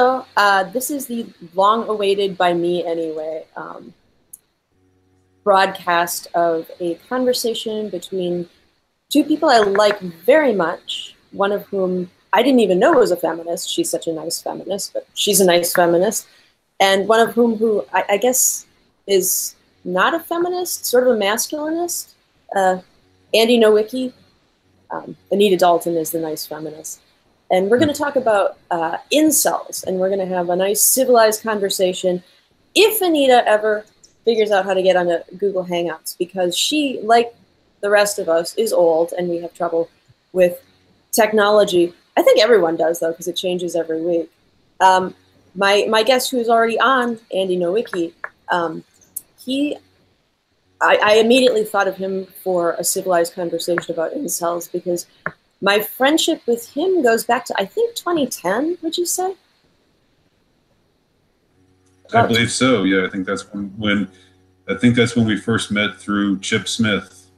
Hello, this is the long-awaited, by me anyway, broadcast of a conversation between two people I like very much, one of whom I didn't even know was a feminist. She's such a nice feminist, but she's a nice feminist. And one of whom who I guess is not a feminist, sort of a masculinist, Andy Nowicki. Anita Dalton is the nice feminist. And we're going to talk about incels, and we're going to have a nice civilized conversation if Anita ever figures out how to get onto Google Hangouts, because she, like the rest of us, is old and we have trouble with technology. I think everyone does, though, because it changes every week. My guest who's already on, Andy Nowicki, I immediately thought of him for a civilized conversation about incels because my friendship with him goes back to, I think, 2010, would you say? I believe so. Yeah, I think that's when we first met through Chip Smith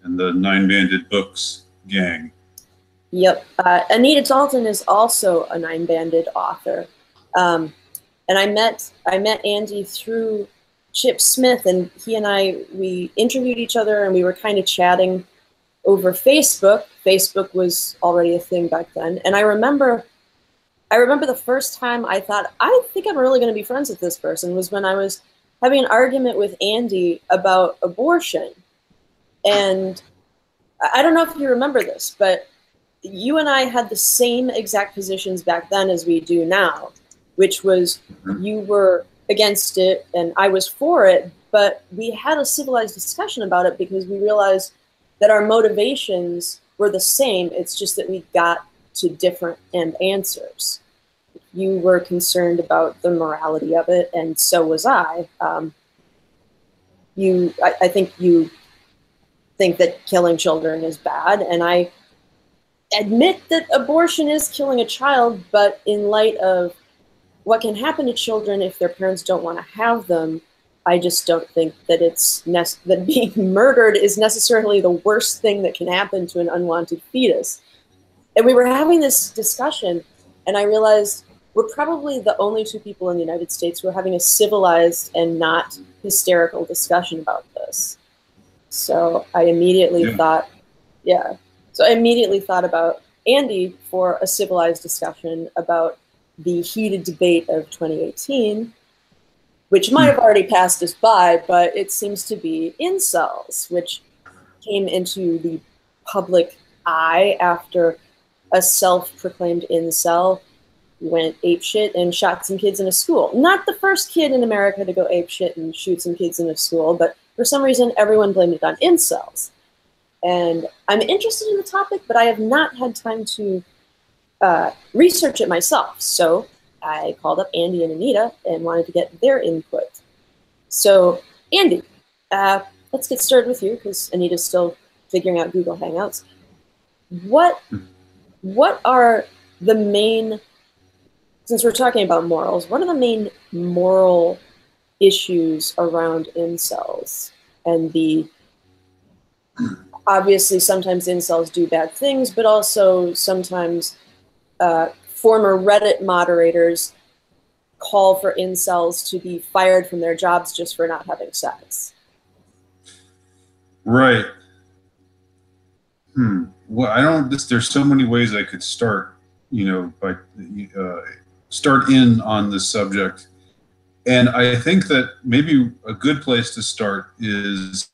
and the Nine Banded Books gang. Yep. Anita Dalton is also a Nine Banded author. And I met Andy through Chip Smith, and he and we interviewed each other, and we were kind of chatting over Facebook. Facebook was already a thing back then. And I remember the first time I thought, I think I'm really going to be friends with this person, was when I was having an argument with Andy about abortion. And I don't know if you remember this, but you and I had the same exact positions back then as we do now, which was you were against it and I was for it, but we had a civilized discussion about it because we realized that our motivations were the same. It's just that we got to different end answers. You were concerned about the morality of it, and so was I. I think you think that killing children is bad, and I admit that abortion is killing a child, but in light of what can happen to children if their parents don't want to have them, I just don't think that that being murdered is necessarily the worst thing that can happen to an unwanted fetus. And we were having this discussion, and I realized we're probably the only two people in the United States who are having a civilized and not hysterical discussion about this. So I immediately thought, So I immediately thought about Andy for a civilized discussion about the heated debate of 2018, which might have already passed us by, but it seems to be incels, which came into the public eye after a self-proclaimed incel went apeshit and shot some kids in a school. Not the first kid in America to go apeshit and shoot some kids in a school, but for some reason everyone blamed it on incels. And I'm interested in the topic, but I have not had time to research it myself. So I called up Andy and Anita and wanted to get their input. So Andy, let's get started with you because Anita's still figuring out Google Hangouts. What are the main, since we're talking about morals, what are the main moral issues around incels? And obviously sometimes incels do bad things, but also sometimes former Reddit moderators call for incels to be fired from their jobs just for not having sex. Right. Well, there's so many ways I could start, start in on this subject. And I think that maybe a good place to start is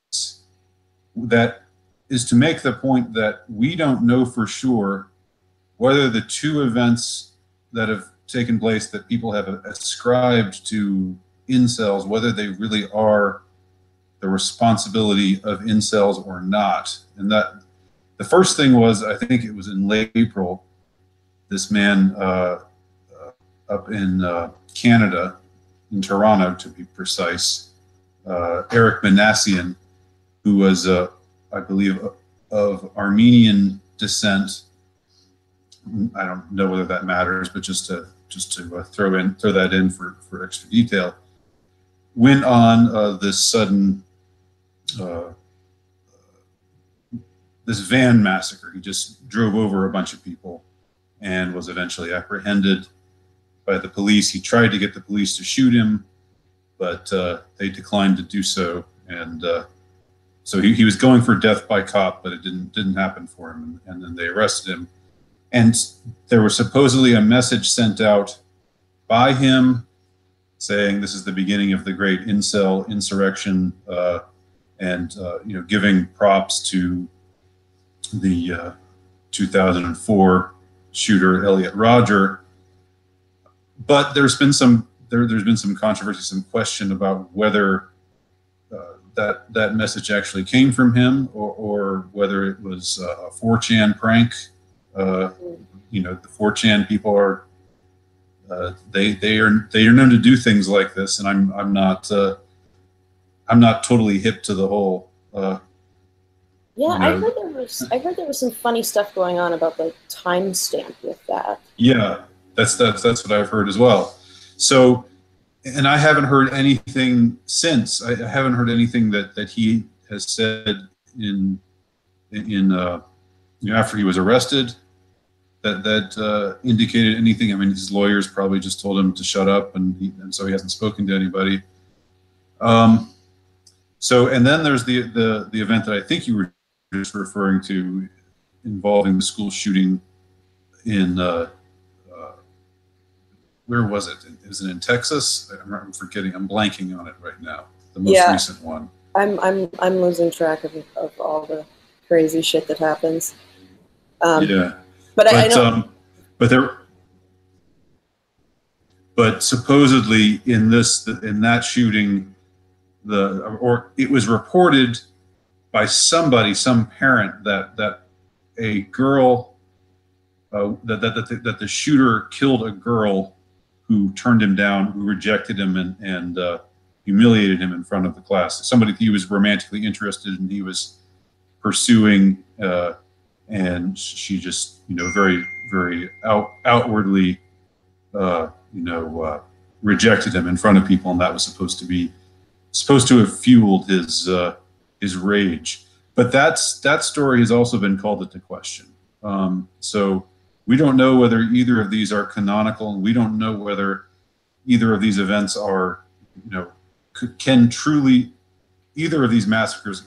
to make the point that we don't know for sure whether the two events that have taken place that people have ascribed to incels, whether they really are the responsibility of incels or not. And that the first thing was, I think it was in late April, this man up in Canada, in Toronto to be precise, Eric Manassian, who was, I believe, of Armenian descent. I don't know whether that matters, but just to throw that in for extra detail, went on this sudden this van massacre. He just drove over a bunch of people and was eventually apprehended. the police. He tried to get the police to shoot him, but they declined to do so, and so he was going for death by cop, but it didn't happen for him, and then they arrested him. And there was supposedly a message sent out by him saying this is the beginning of the great incel insurrection, and giving props to the 2004 shooter Elliot Rodger. But there's been some controversy, some question about whether that message actually came from him, or whether it was a 4chan prank. The 4chan people are they are known to do things like this, and I'm not totally hip to the whole. Yeah, I heard there was some funny stuff going on about the timestamp with that. Yeah, that's what I've heard as well. So, and I haven't heard anything since. I haven't heard anything that he has said in after he was arrested that indicated anything. I mean, his lawyers probably just told him to shut up, and so he hasn't spoken to anybody. So, and then there's the event that I think you were just referring to, involving the school shooting in where was it? Is it in Texas? I'm forgetting. I'm blanking on it right now. The most recent one. I'm losing track of all the crazy shit that happens. But I know. But supposedly in that shooting, it was reported by somebody, some parent, that a girl that the shooter killed a girl who turned him down, who rejected him and humiliated him in front of the class. Somebody he was romantically interested in, he was pursuing, and she just very, very outwardly rejected him in front of people, and that was supposed to have fueled his rage. But that story has also been called into question. So we don't know whether either of these are canonical, and we don't know whether either of these events are, can truly, either of these massacres,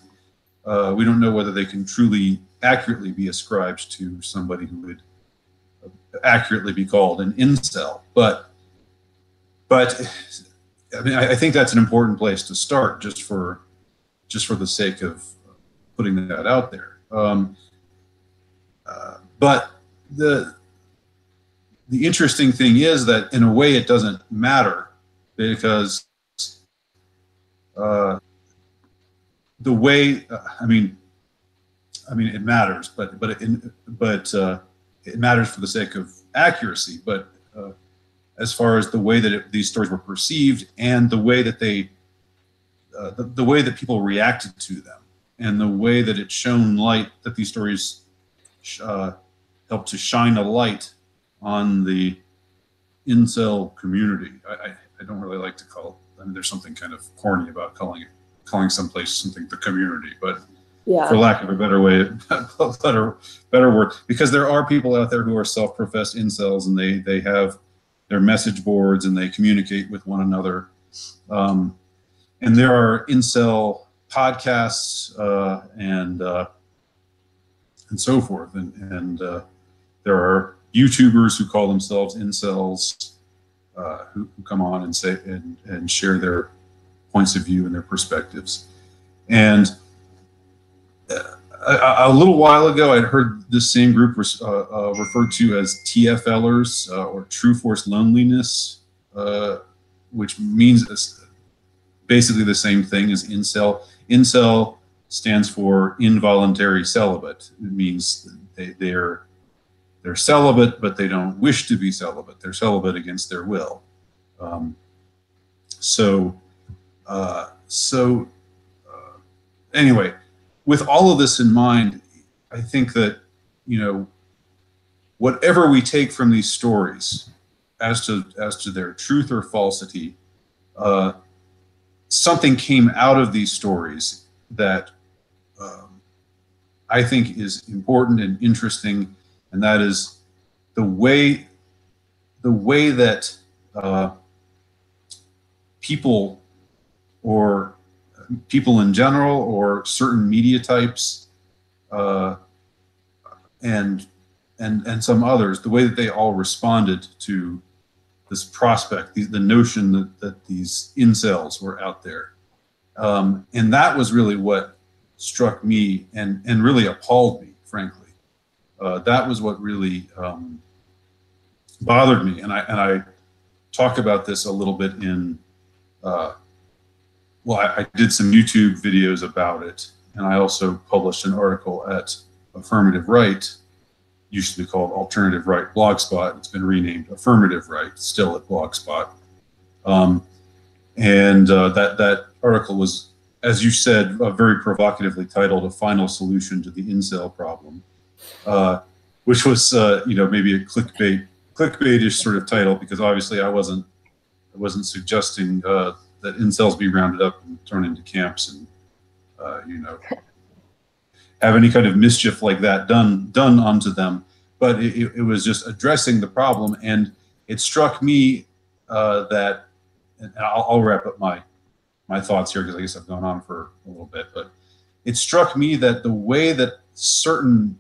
we don't know whether they can truly accurately be ascribed to somebody who would accurately be called an incel. But I mean, I think that's an important place to start, just for the sake of putting that out there. But the interesting thing is that in a way it doesn't matter, because the way it matters, but it matters for the sake of accuracy. But as far as the way that these stories were perceived, and the way that the way that people reacted to them, and the way that it shone light, that these stories helped to shine a light on the incel community. I don't really like to call it, I mean, there's something kind of corny about calling someplace something the community, but for lack of a better way, better word, because there are people out there who are self-professed incels, and they have their message boards, and they communicate with one another. And there are incel podcasts and so forth, and there are YouTubers who call themselves incels, who come on and say and share their points of view and their perspectives. And a little while ago, I'd heard this same group referred to as TFLers, or True Force Loneliness, which means basically the same thing as incel. Incel stands for involuntary celibate. It means they're celibate, but they don't wish to be celibate. They're celibate against their will. Anyway, with all of this in mind, I think that, whatever we take from these stories as to their truth or falsity, something came out of these stories that I think is important and interesting, and that is the way that uh, people, or people in general, or certain media types, and some others, the way that they all responded to this prospect, the notion that these incels were out there. And that was really what struck me and really appalled me, frankly. That was what really bothered me. And I talk about this a little bit in, well, I did some YouTube videos about it, and I also published an article at Affirmative Right, used to be called Alternative Right Blogspot. It's been renamed Affirmative Right, still at Blogspot. That article was, as you said, very provocatively titled "A Final Solution to the Incel Problem," which was, maybe a clickbaitish sort of title, because obviously I wasn't suggesting that incels be rounded up and thrown into camps and have any kind of mischief like that done onto them. But it was just addressing the problem, and it struck me that, and I'll wrap up my thoughts here, because I guess I've gone on for a little bit, but it struck me that the way that certain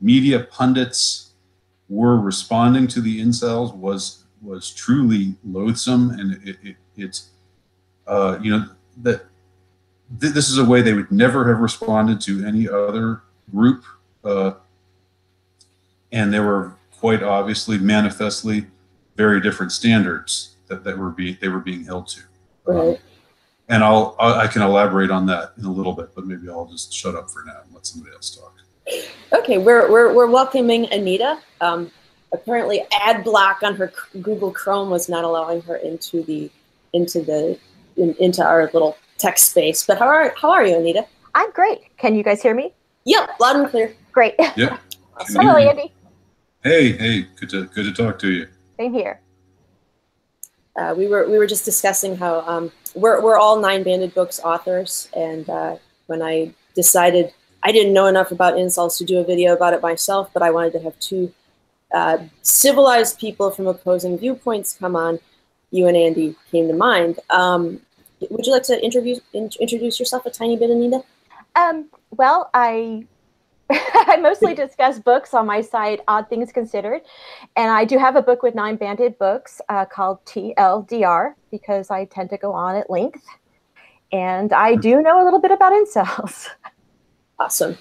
media pundits were responding to the incels was truly loathsome, and that this is a way they would never have responded to any other group, and there were quite obviously, manifestly, very different standards that they were being held to. Right. And I can elaborate on that in a little bit, but maybe I'll just shut up for now and let somebody else talk. Okay, we're welcoming Anita. Apparently, ad block on her Google Chrome was not allowing her into our little text space. But how are you, Anita? I'm great. Can you guys hear me? Yep, loud and clear. Great. Yep. Hello, Andy. Hey, good to talk to you. Same here. We were just discussing how we're all Nine Banded Books authors, and when I decided I didn't know enough about incels to do a video about it myself, but I wanted to have two civilized people from opposing viewpoints come on, you and Andy came to mind. Would you like to introduce yourself a tiny bit, Anita? Well, I mostly discuss books on my site, Odd Things Considered, and I do have a book with Nine Banded Books called TLDR, because I tend to go on at length, and I do know a little bit about incels. Awesome.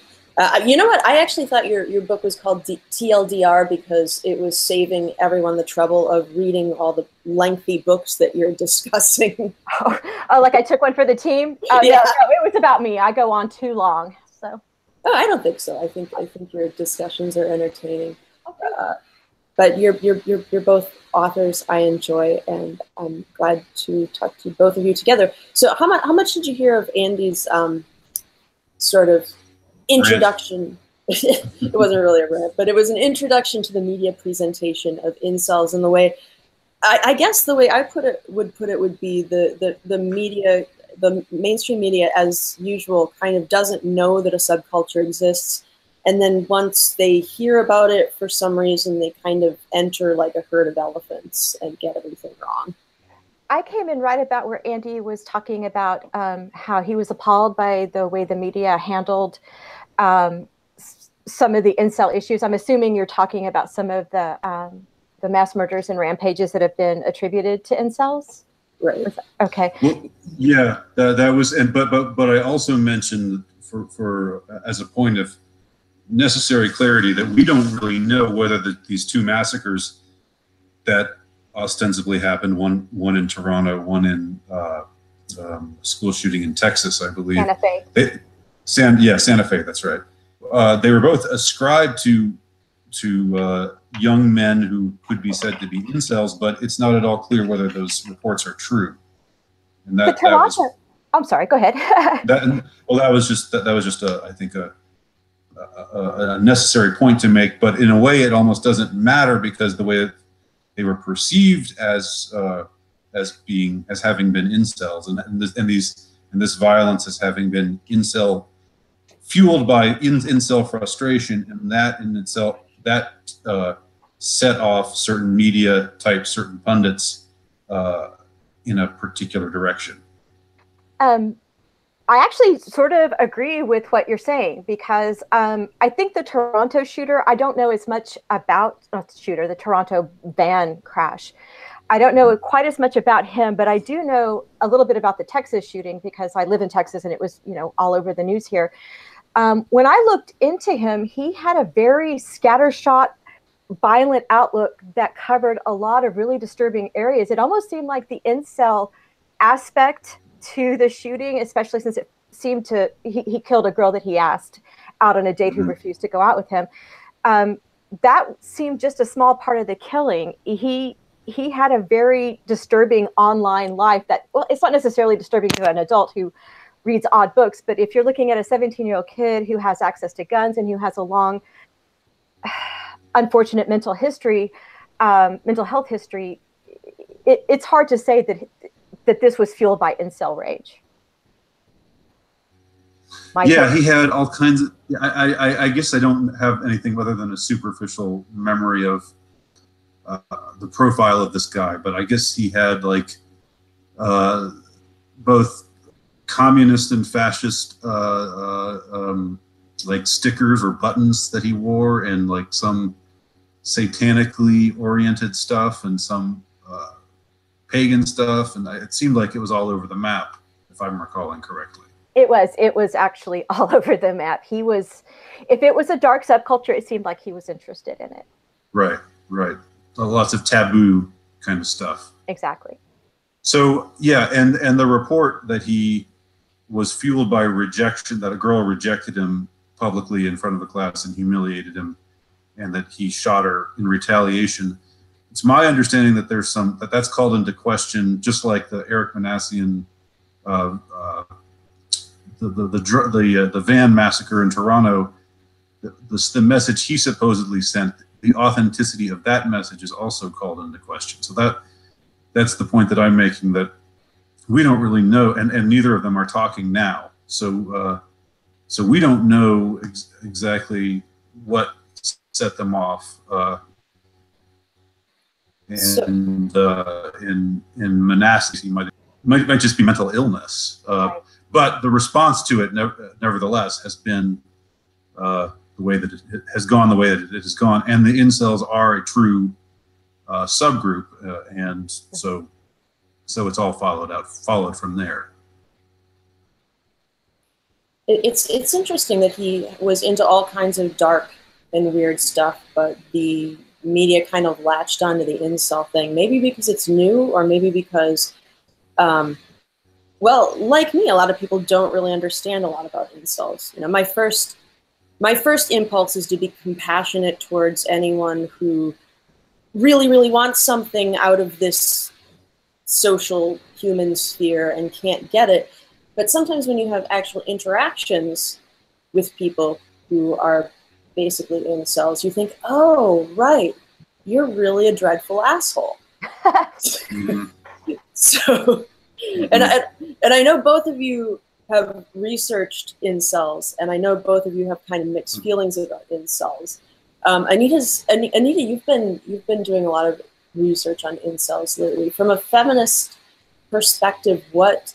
You know what? I actually thought your book was called TLDR because it was saving everyone the trouble of reading all the lengthy books that you're discussing. Oh, like I took one for the team? Yeah. No, it was about me. I go on too long. So. Oh, I don't think so. I think your discussions are entertaining. But you're both authors I enjoy, and I'm glad to talk to both of you together. So how much did you hear of Andy's sort of introduction? It wasn't really a rant, but it was an introduction to the media presentation of incels, and the way I guess the way I would be the media, the mainstream media, as usual, kind of doesn't know that a subculture exists, and then once they hear about it, for some reason, they kind of enter like a herd of elephants and get everything wrong. I came in right about where Andy was talking about how he was appalled by the way the media handled some of the incel issues. I'm assuming you're talking about some of the mass murders and rampages that have been attributed to incels. Right. Okay. Well, yeah, that was, but I also mentioned for as a point of necessary clarity that we don't really know whether these two massacres that ostensibly happened, one in Toronto, one in school shooting in Texas, I believe. Santa Fe. Santa Fe, that's right. They were both ascribed to young men who could be said to be incels, but it's not at all clear whether those reports are true. And that was, I'm sorry, go ahead. that was just I think a necessary point to make, but in a way it almost doesn't matter, because the way they were perceived as having been incels, and this violence as having been fueled by incel frustration, and that in itself, that set off certain media types, certain pundits in a particular direction. I actually sort of agree with what you're saying, because I think the Toronto shooter, I don't know as much about, not the shooter, the Toronto van crash. I don't know quite as much about him, but I do know a little bit about the Texas shooting, because I live in Texas and it was, you know, all over the news here. When I looked into him, he had a very scattershot, violent outlook that covered a lot of really disturbing areas. It almost seemed like the incel aspect to the shooting, especially since it seemed to, he killed a girl that he asked out on a date who refused to go out with him. That seemed just a small part of the killing. He had a very disturbing online life that, well, it's not necessarily disturbing to an adult who reads odd books, but if you're looking at a 17-year-old kid who has access to guns and who has a long, unfortunate mental health history, it's hard to say that this was fueled by incel rage. Yeah, he had all kinds of, I guess I don't have anything other than a superficial memory of the profile of this guy, but I guess he had like both communist and fascist like stickers or buttons that he wore, and like some satanically oriented stuff and some pagan stuff, and it seemed like it was all over the map, if I'm recalling correctly. It was actually all over the map. He was, if it was a dark subculture, it seemed like he was interested in it. Right. Lots of taboo kind of stuff. Exactly. So yeah, and the report that he was fueled by rejection, that a girl rejected him publicly in front of the class and humiliated him, and that he shot her in retaliation. It's my understanding that there's that's called into question, just like the Eric Manassian, the van massacre in Toronto. The message he supposedly sent, the authenticity of that message is also called into question. So that's the point that I'm making, that we don't really know, and neither of them are talking now. So we don't know exactly what set them off. In Manassas, he might just be mental illness. Right. But the response to it, nevertheless, has been the way that it has gone, the way that it has gone. And the incels are a true subgroup, and so it's all followed from there. It's interesting that he was into all kinds of dark and weird stuff, but the media kind of latched onto the incel thing. Maybe because it's new, or maybe because, well, like me, a lot of people don't really understand a lot about incels. You know, my first impulse is to be compassionate towards anyone who really, really wants something out of this social human sphere and can't get it. But sometimes when you have actual interactions with people who are basically incels, you think, oh, right, you're really a dreadful asshole. So, and I know both of you have researched incels, and I know both of you have kind of mixed feelings about incels. Anita, you've been doing a lot of research on incels lately. From a feminist perspective, but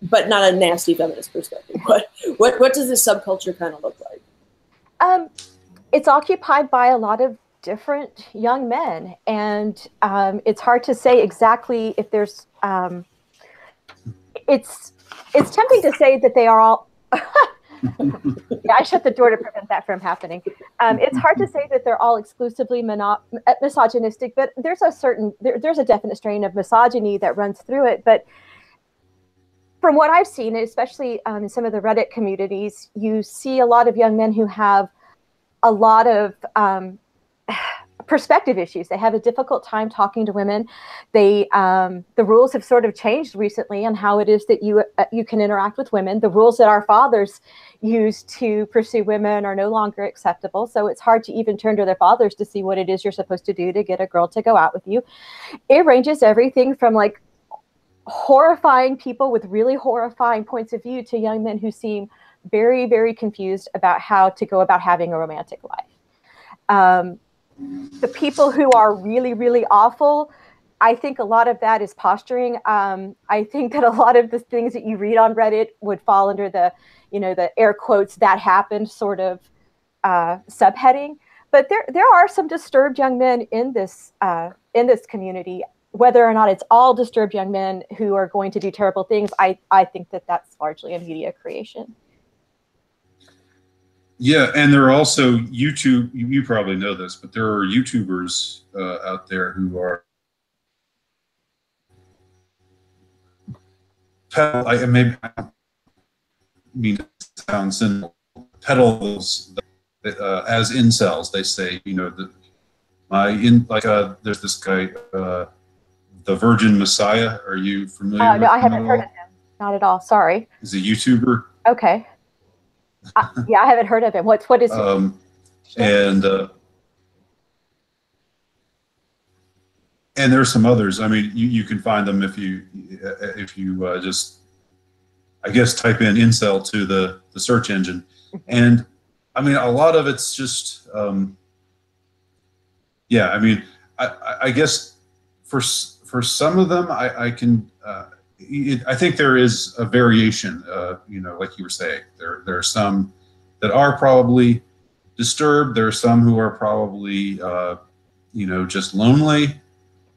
not a nasty feminist perspective, what does this subculture kind of look like? It's occupied by a lot of different young men, and it's hard to say exactly if there's. It's tempting to say that they are all. Yeah, I shut the door to prevent that from happening. It's hard to say that they're all exclusively misogynistic, but there's a definite strain of misogyny that runs through it. But from what I've seen, especially in some of the Reddit communities, you see a lot of young men who have a lot of perspective issues. They have a difficult time talking to women. The rules have sort of changed recently on how it is that you can interact with women. The rules that our fathers used to pursue women are no longer acceptable. So it's hard to even turn to their fathers to see what it is you're supposed to do to get a girl to go out with you. It ranges everything from like horrifying people with really horrifying points of view to young men who seem very, very confused about how to go about having a romantic life. the people who are really, really awful, I think a lot of that is posturing. I think that a lot of the things that you read on Reddit would fall under the, the air quotes "that happened" sort of subheading. But there are some disturbed young men in this community. Whether or not it's all disturbed young men who are going to do terrible things, I think that that's largely a media creation. Yeah, and there are also YouTube. You probably know this, but there are YouTubers out there who are maybe I don't mean to sound cynical, pedals as incels. They say, there's this guy, the Virgin Messiah. Are you familiar with no, I him haven't at heard all? of him. Not at all. Sorry. He's a YouTuber. Okay. Yeah, I haven't heard of him. What is it? And there's some others. I mean, you can find them if you just, I guess, type in incel to the search engine. And I mean, a lot of it's just, yeah, I mean, I guess for some of them, I can, I think there is a variation, like you were saying, there are some that are probably disturbed. There are some who are probably, just lonely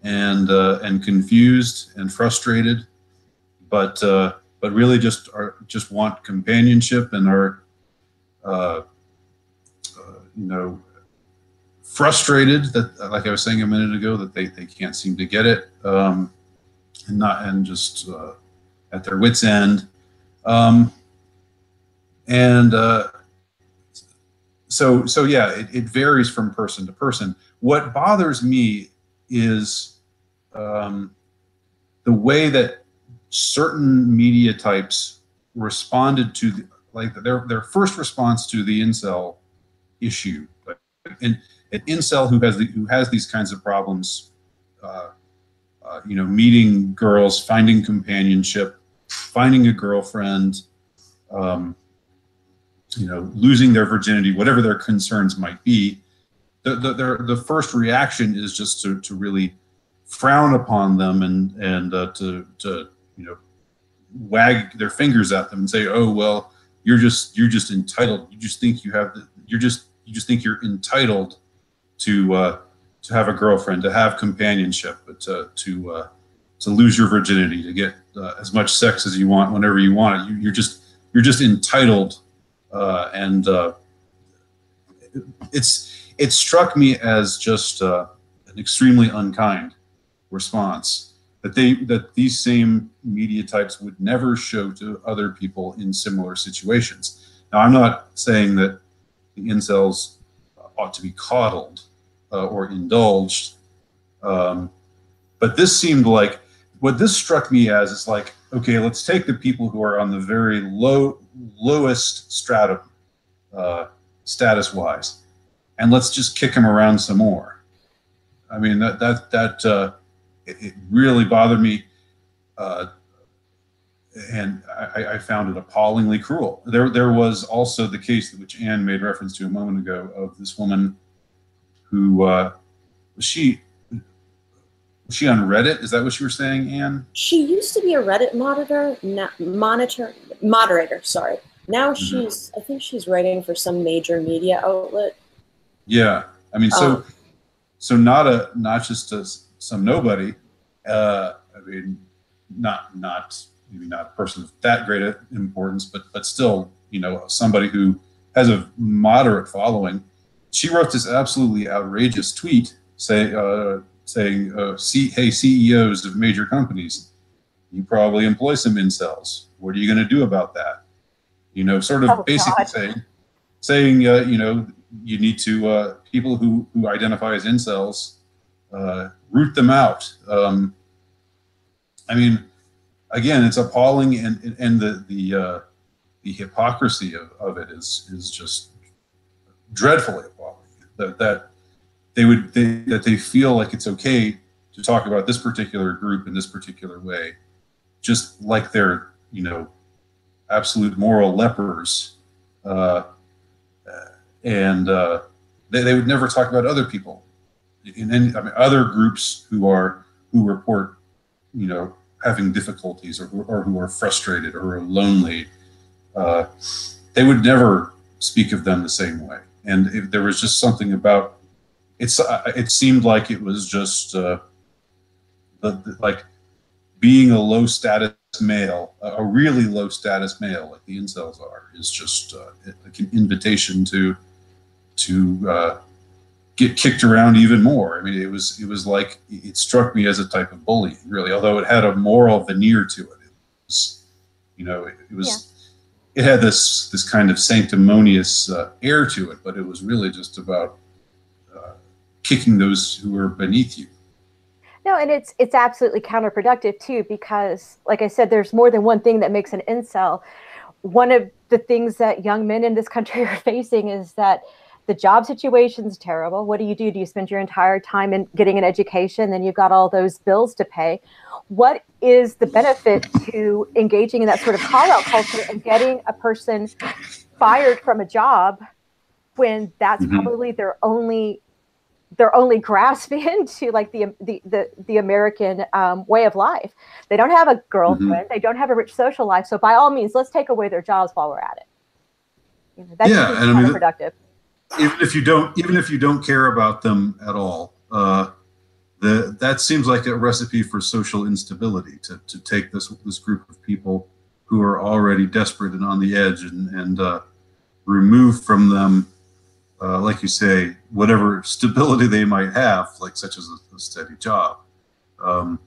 and confused and frustrated, but really just want companionship and are, frustrated that, like I was saying a minute ago, that they can't seem to get it, and just at their wits' end, so yeah, it varies from person to person. What bothers me is the way that certain media types responded to their first response to the incel issue. And an incel who has these kinds of problems, meeting girls, finding companionship, finding a girlfriend, losing their virginity, whatever their concerns might be, the first reaction is just to really frown upon them and to wag their fingers at them and say, oh well, you're just entitled. You just think you just think you're entitled to have a girlfriend, to have companionship, but to lose your virginity, to get as much sex as you want whenever you want it. You're just entitled, and it struck me as just an extremely unkind response that these same media types would never show to other people in similar situations. Now, I'm not saying that the incels ought to be coddled or indulged, but this seemed like, what this struck me as is like, okay, let's take the people who are on the very lowest stratum, status-wise, and let's just kick them around some more. I mean, it really bothered me, and I found it appallingly cruel. There was also the case which Anne made reference to a moment ago of this woman who was she on Reddit? Is that what you were saying, Anne? She used to be a Reddit moderator. Sorry. Now I think she's writing for some major media outlet. Yeah, I mean, so not just some nobody. I mean, maybe not a person of that great importance, but still, somebody who has a moderate following. She wrote this absolutely outrageous tweet saying, hey, CEOs of major companies, you probably employ some incels. What are you going to do about that? Sort of basically saying, you need to, people who identify as incels, root them out. I mean, again, it's appalling, and the hypocrisy of it is just dreadfully appalling. That they feel like it's okay to talk about this particular group in this particular way, just like they're absolute moral lepers, and they would never talk about other people in any, I mean, other groups who report, you know, having difficulties or who are frustrated or are lonely, they would never speak of them the same way. And if there was just something about it seemed like it was just like being a low status male, a really low status male, like the incels are, is just like an invitation to get kicked around even more. I mean, it was like, it struck me as a type of bullying, really, although it had a moral veneer to it. It was, you know, it had this kind of sanctimonious air to it, but it was really just about kicking those who were beneath you. No, and it's absolutely counterproductive too, because like I said, there's more than one thing that makes an incel. One of the things that young men in this country are facing is that the job situation is terrible. What do? Do you spend your entire time in getting an education? Then you've got all those bills to pay. What is the benefit to engaging in that sort of call-out culture and getting a person fired from a job when that's probably their only grasp into like the American way of life? They don't have a girlfriend. They don't have a rich social life. So by all means, let's take away their jobs while we're at it. You know, that's counterproductive. Even if you don't care about them at all, that seems like a recipe for social instability. To take this group of people who are already desperate and on the edge and remove from them, like you say, whatever stability they might have, like such as a steady job. You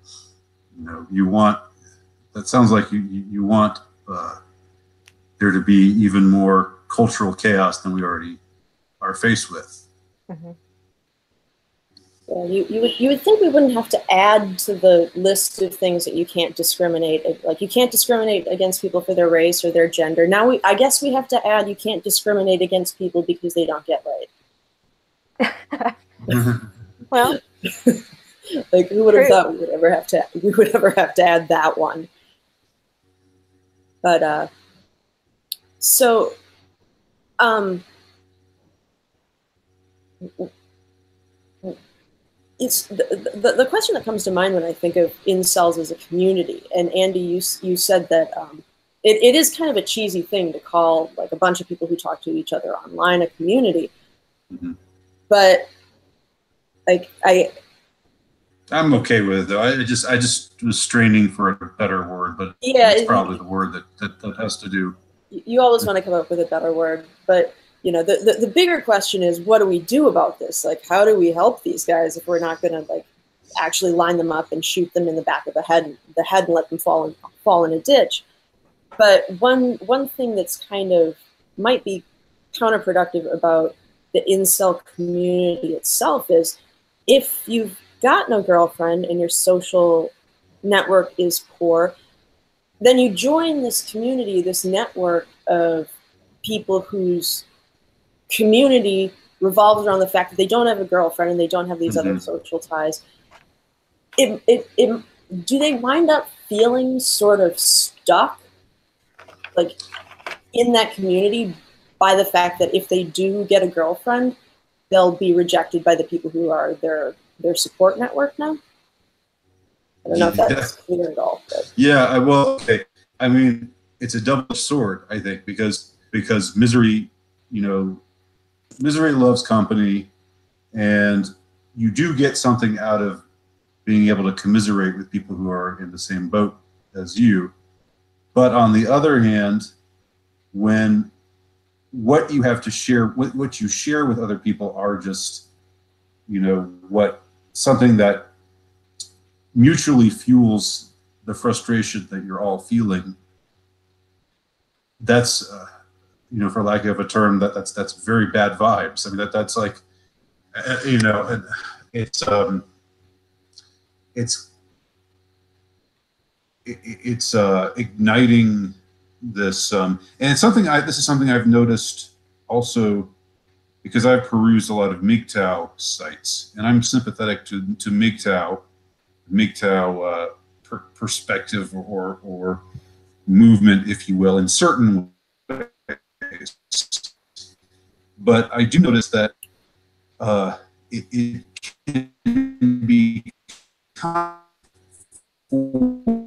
know, you want. That sounds like you want there to be even more cultural chaos than we already are faced with. Yeah, you would think we wouldn't have to add to the list of things that you can't discriminate. Like you can't discriminate against people for their race or their gender. Now I guess we have to add you can't discriminate against people because they don't get laid. Well, like who would have thought we would ever have to add that one? But so it's the question that comes to mind when I think of incels as a community. And Andy, you said that it is kind of a cheesy thing to call like a bunch of people who talk to each other online a community. But like I'm okay with it though. I just was straining for a better word, but yeah, it's probably the word that has to do. You always want to come up with a better word, but you know, the bigger question is, what do we do about this? Like, how do we help these guys if we're not going to like actually line them up and shoot them in the back of the head and let them fall in a ditch? But one thing that's kind of might be counterproductive about the incel community itself is if you've got no girlfriend and your social network is poor, then you join this community, this network of people whose community revolves around the fact that they don't have a girlfriend and they don't have these other social ties. Do they wind up feeling sort of stuck, like in that community, by the fact that if they do get a girlfriend, they'll be rejected by the people who are their support network now? I don't know if that's clear at all. But. Yeah, well, okay. I mean, it's a double sword, I think, because misery, you know, misery loves company, and you do get something out of being able to commiserate with people who are in the same boat as you. But on the other hand, when what you have to share, what you share with other people are just, you know, something that mutually fuels the frustration that you're all feeling. That's, you know, for lack of a term, that's very bad vibes. I mean, that's like, you know, it's igniting this, and it's something this is something I've noticed also because I've perused a lot of MGTOW sites, and I'm sympathetic to MGTOW perspective or movement, if you will, in certain ways. But I do notice that it can be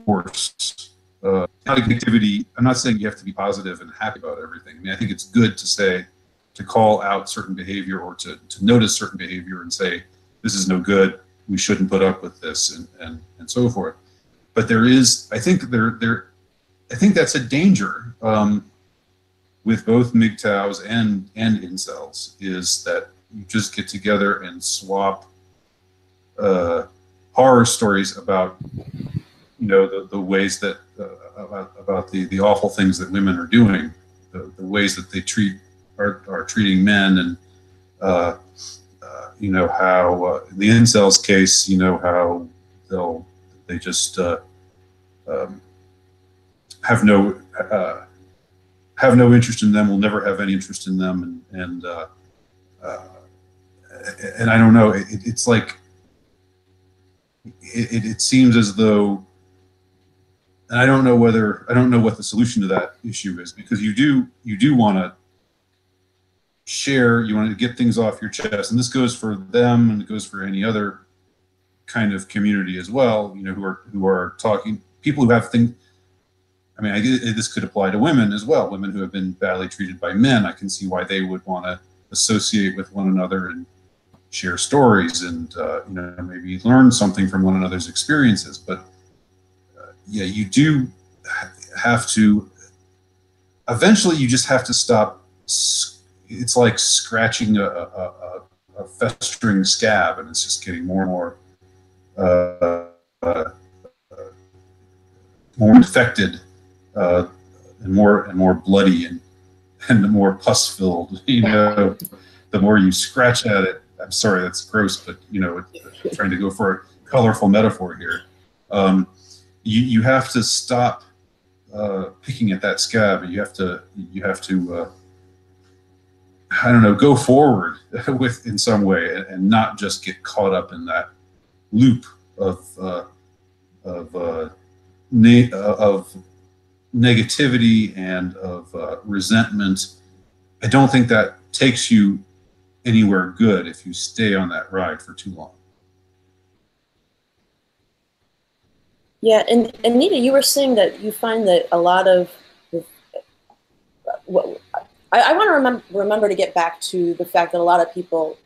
forced. Negativity. I'm not saying you have to be positive and happy about everything. I mean, I think it's good to call out certain behavior, or to notice certain behavior and say, this is no good, we shouldn't put up with this, and so forth. But there is, I think that's a danger with both MGTOWs and incels, is that you just get together and swap horror stories about, the ways that about the awful things that women are doing, the ways that they are treating men, and how in the incels case, how they just have no interest in them, will never have any interest in them, and I don't know. It's like it seems as though, and I don't know what the solution to that issue is, because you do want to share, you want to get things off your chest, and this goes for them, and it goes for any other kind of community as well, who are talking, people who have things. I mean, this could apply to women as well, women who have been badly treated by men. I can see why they would want to associate with one another and share stories, and maybe learn something from one another's experiences. But yeah, you do have to, eventually you just have to stop. It's like scratching a festering scab, and it's just getting more and more infected, and more bloody, and the more pus filled. The more you scratch at it. I'm sorry, that's gross, but I'm trying to go for a colorful metaphor here. You have to stop picking at that scab, and you have to I don't know, go forward in some way, and not just get caught up in that loop of negativity and of resentment. I don't think that takes you anywhere good if you stay on that ride for too long. Yeah, and Anita, you were saying that you find that a lot of I want to remember to get back to the fact that a lot of people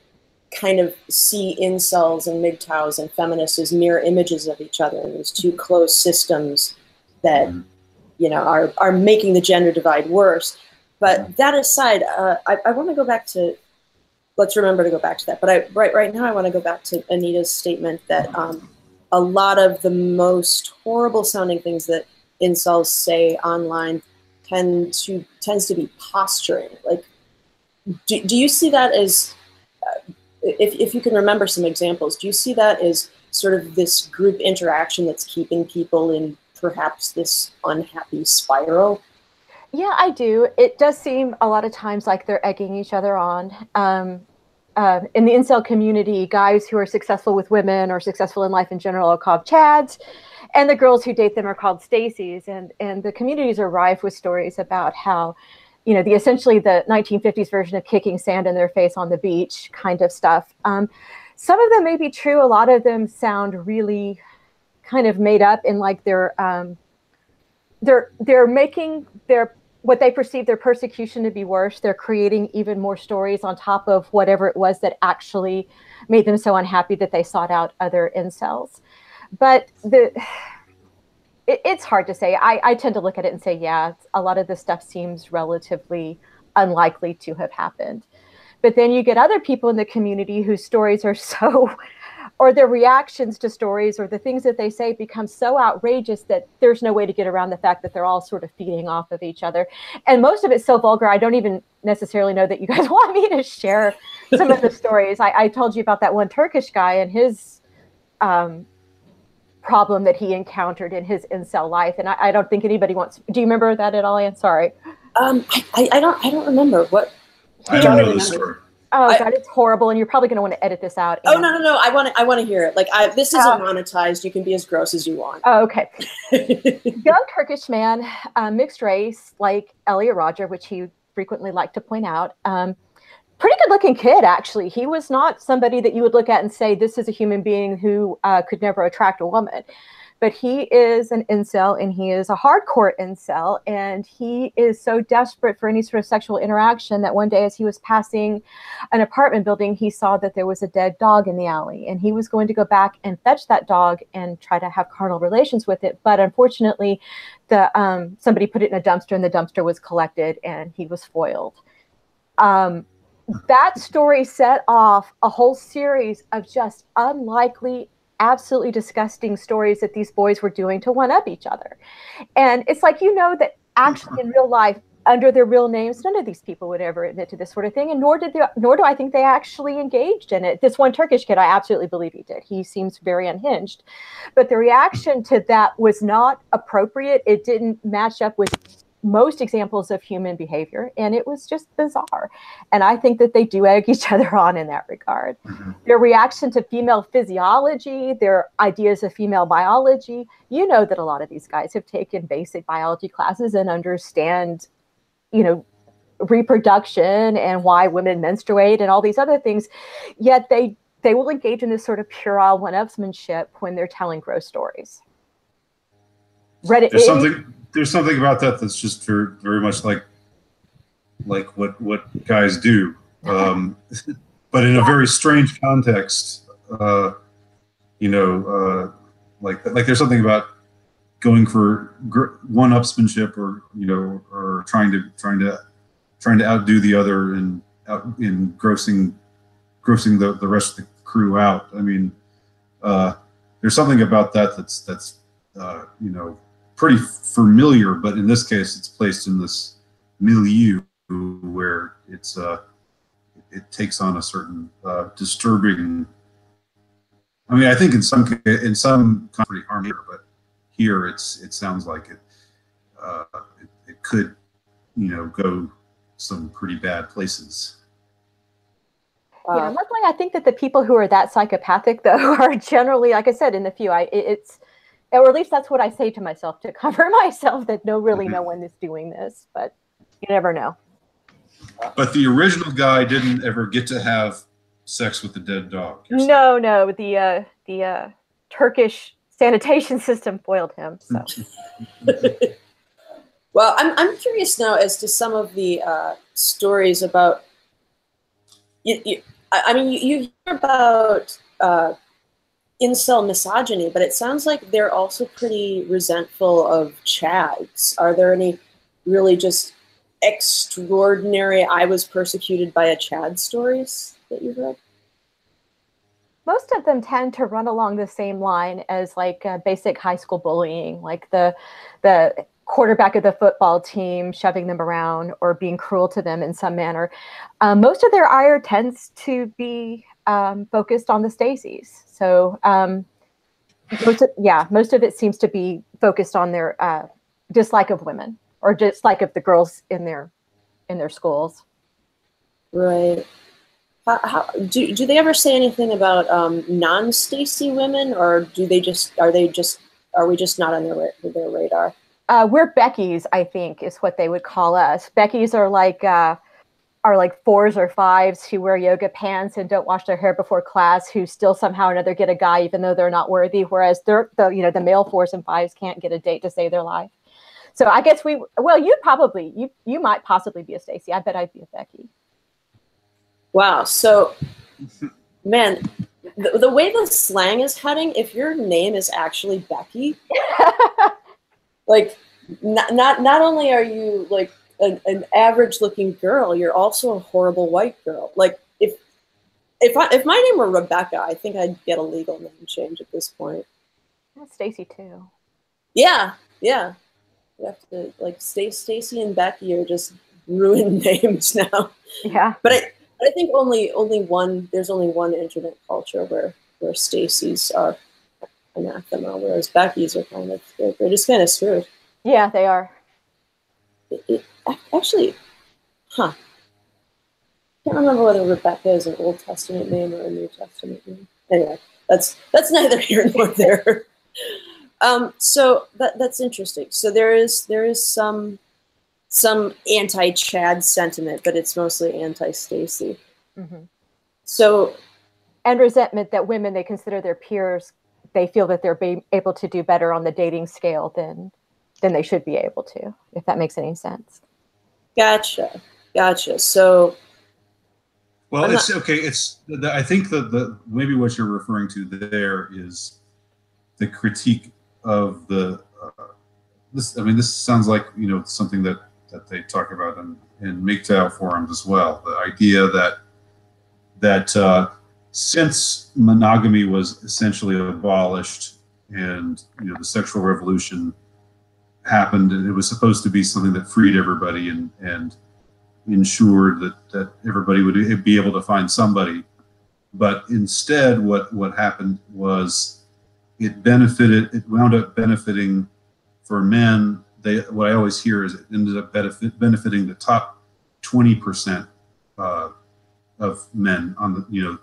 kind of see incels and MGTOWs and feminists as mirror images of each other, and these two closed systems that are making the gender divide worse. But that aside, I want to go back to. Let's remember to go back to that. But right now I want to go back to Anita's statement that a lot of the most horrible sounding things that incels say online tends to be posturing. Like, do you see that as, if you can remember some examples, do you see that as sort of this group interaction that's keeping people in perhaps this unhappy spiral? Yeah, I do. It does seem a lot of times like they're egging each other on. In the incel community, guys who are successful with women or successful in life in general are called Chads, and the girls who date them are called Stacys. And the communities are rife with stories about how, essentially the 1950s version of kicking sand in their face on the beach kind of stuff. Some of them may be true. A lot of them sound really kind of made up, in like they're making what they perceive their persecution to be worse. They're creating even more stories on top of whatever it was that actually made them so unhappy that they sought out other incels. But it's hard to say. I tend to look at it and say, yeah, a lot of this stuff seems relatively unlikely to have happened. But then you get other people in the community whose stories are so, or their reactions to stories or the things that they say become so outrageous that there's no way to get around the fact that they're all sort of feeding off of each other. And most of it's so vulgar, I don't even necessarily know that you guys want me to share some of the stories. I told you about that one Turkish guy and his problem that he encountered in his incel life. And I don't think anybody wants, do you remember that at all, Ann? Sorry. I don't remember what. I don't know the story. Oh God, it's horrible, and you're probably going to want to edit this out. Oh no! I want to hear it. Like this isn't monetized. You can be as gross as you want. Oh, okay. Young Turkish man, mixed race, like Elliot Rodger, which he frequently liked to point out. pretty good looking kid, actually. He was not somebody that you would look at and say, this is a human being who could never attract a woman. But he is an incel, and he is a hardcore incel, and he is so desperate for any sort of sexual interaction that one day as he was passing an apartment building, he saw that there was a dead dog in the alley, and he was going to go back and fetch that dog and try to have carnal relations with it. But unfortunately, somebody put it in a dumpster, and the dumpster was collected, and he was foiled. That story set off a whole series of just unlikely, absolutely disgusting stories that these boys were doing to one-up each other. And it's like, you know, that actually in real life, under their real names, none of these people would ever admit to this sort of thing, and nor do I think they actually engaged in it. This one Turkish kid, I absolutely believe he did. He seems very unhinged. But the reaction to that was not appropriate. It didn't match up with most examples of human behavior, and it was just bizarre. And I think that they do egg each other on in that regard. Their reaction to female physiology, their ideas of female biology, you know that a lot of these guys have taken basic biology classes and understand, you know, reproduction and why women menstruate and all these other things, yet they will engage in this sort of puerile one-upsmanship when they're telling gross stories. There's something about that that's just very, very much like what guys do, but in a very strange context. You know, like there's something about going for one-upsmanship, or you know, or trying to outdo the other in grossing the rest of the crew out. I mean, there's something about that that's you know, pretty familiar, but in this case, it's placed in this milieu where it takes on a certain disturbing. I mean, I think in some pretty harmless, but here it sounds like it could, you know, go some pretty bad places. Yeah, luckily, I think that the people who are that psychopathic, though, are generally, like I said, in the few. Or at least that's what I say to myself to cover myself, that no one is doing this, but you never know. But the original guy didn't ever get to have sex with the dead dog. No, the Turkish sanitation system foiled him. So. Well, I'm curious now as to some of the stories about. I mean, you hear about incel misogyny, but it sounds like they're also pretty resentful of chads. Are there any really just extraordinary "I was persecuted by a chad" stories that you've read? Most of them tend to run along the same line as like basic high school bullying, like the quarterback of the football team shoving them around or being cruel to them in some manner. Most of their ire tends to be focused on the Stacys. So most of it seems to be focused on their dislike of women or dislike of the girls in their schools. Right. Do they ever say anything about non-Stacy women, or are we just not on their radar? We're Beckies, I think, is what they would call us. Beckies are like 4s or 5s who wear yoga pants and don't wash their hair before class, who still somehow or another get a guy even though they're not worthy, whereas the male 4s and 5s can't get a date to save their life. So I guess you might possibly be a Stacy. I bet I'd be a Becky. Wow. So, man, the way the slang is heading, if your name is actually Becky, like not only are you like an average looking girl, you're also a horrible white girl. Like if my name were Rebecca, I think I'd get a legal name change at this point. That's Stacy too. Yeah. You have to, like, Stacy and Becky are just ruined names now. Yeah. But I think there's only one internet culture where Stacys are anathema, whereas Becky's are they're just kind of screwed. Yeah, they are. Actually, I can't remember whether Rebecca is an Old Testament name or a New Testament name. Anyway, that's neither here nor there. So that's interesting. So there is some anti-Chad sentiment, but it's mostly anti-Stacy. Mm-hmm. So, and resentment that women they consider their peers, they feel that they're able to do better on the dating scale than they should be able to, if that makes any sense. Gotcha. So, well, it's okay. I think the maybe what you're referring to there is the critique of the this. I mean, this sounds like something that they talk about in MGTOW forums as well. The idea that since monogamy was essentially abolished and the sexual revolution happened, and it was supposed to be something that freed everybody and ensured that everybody would be able to find somebody. But instead, what happened was it wound up benefiting for men. What I always hear is it ended up benefiting the top 20% of men on the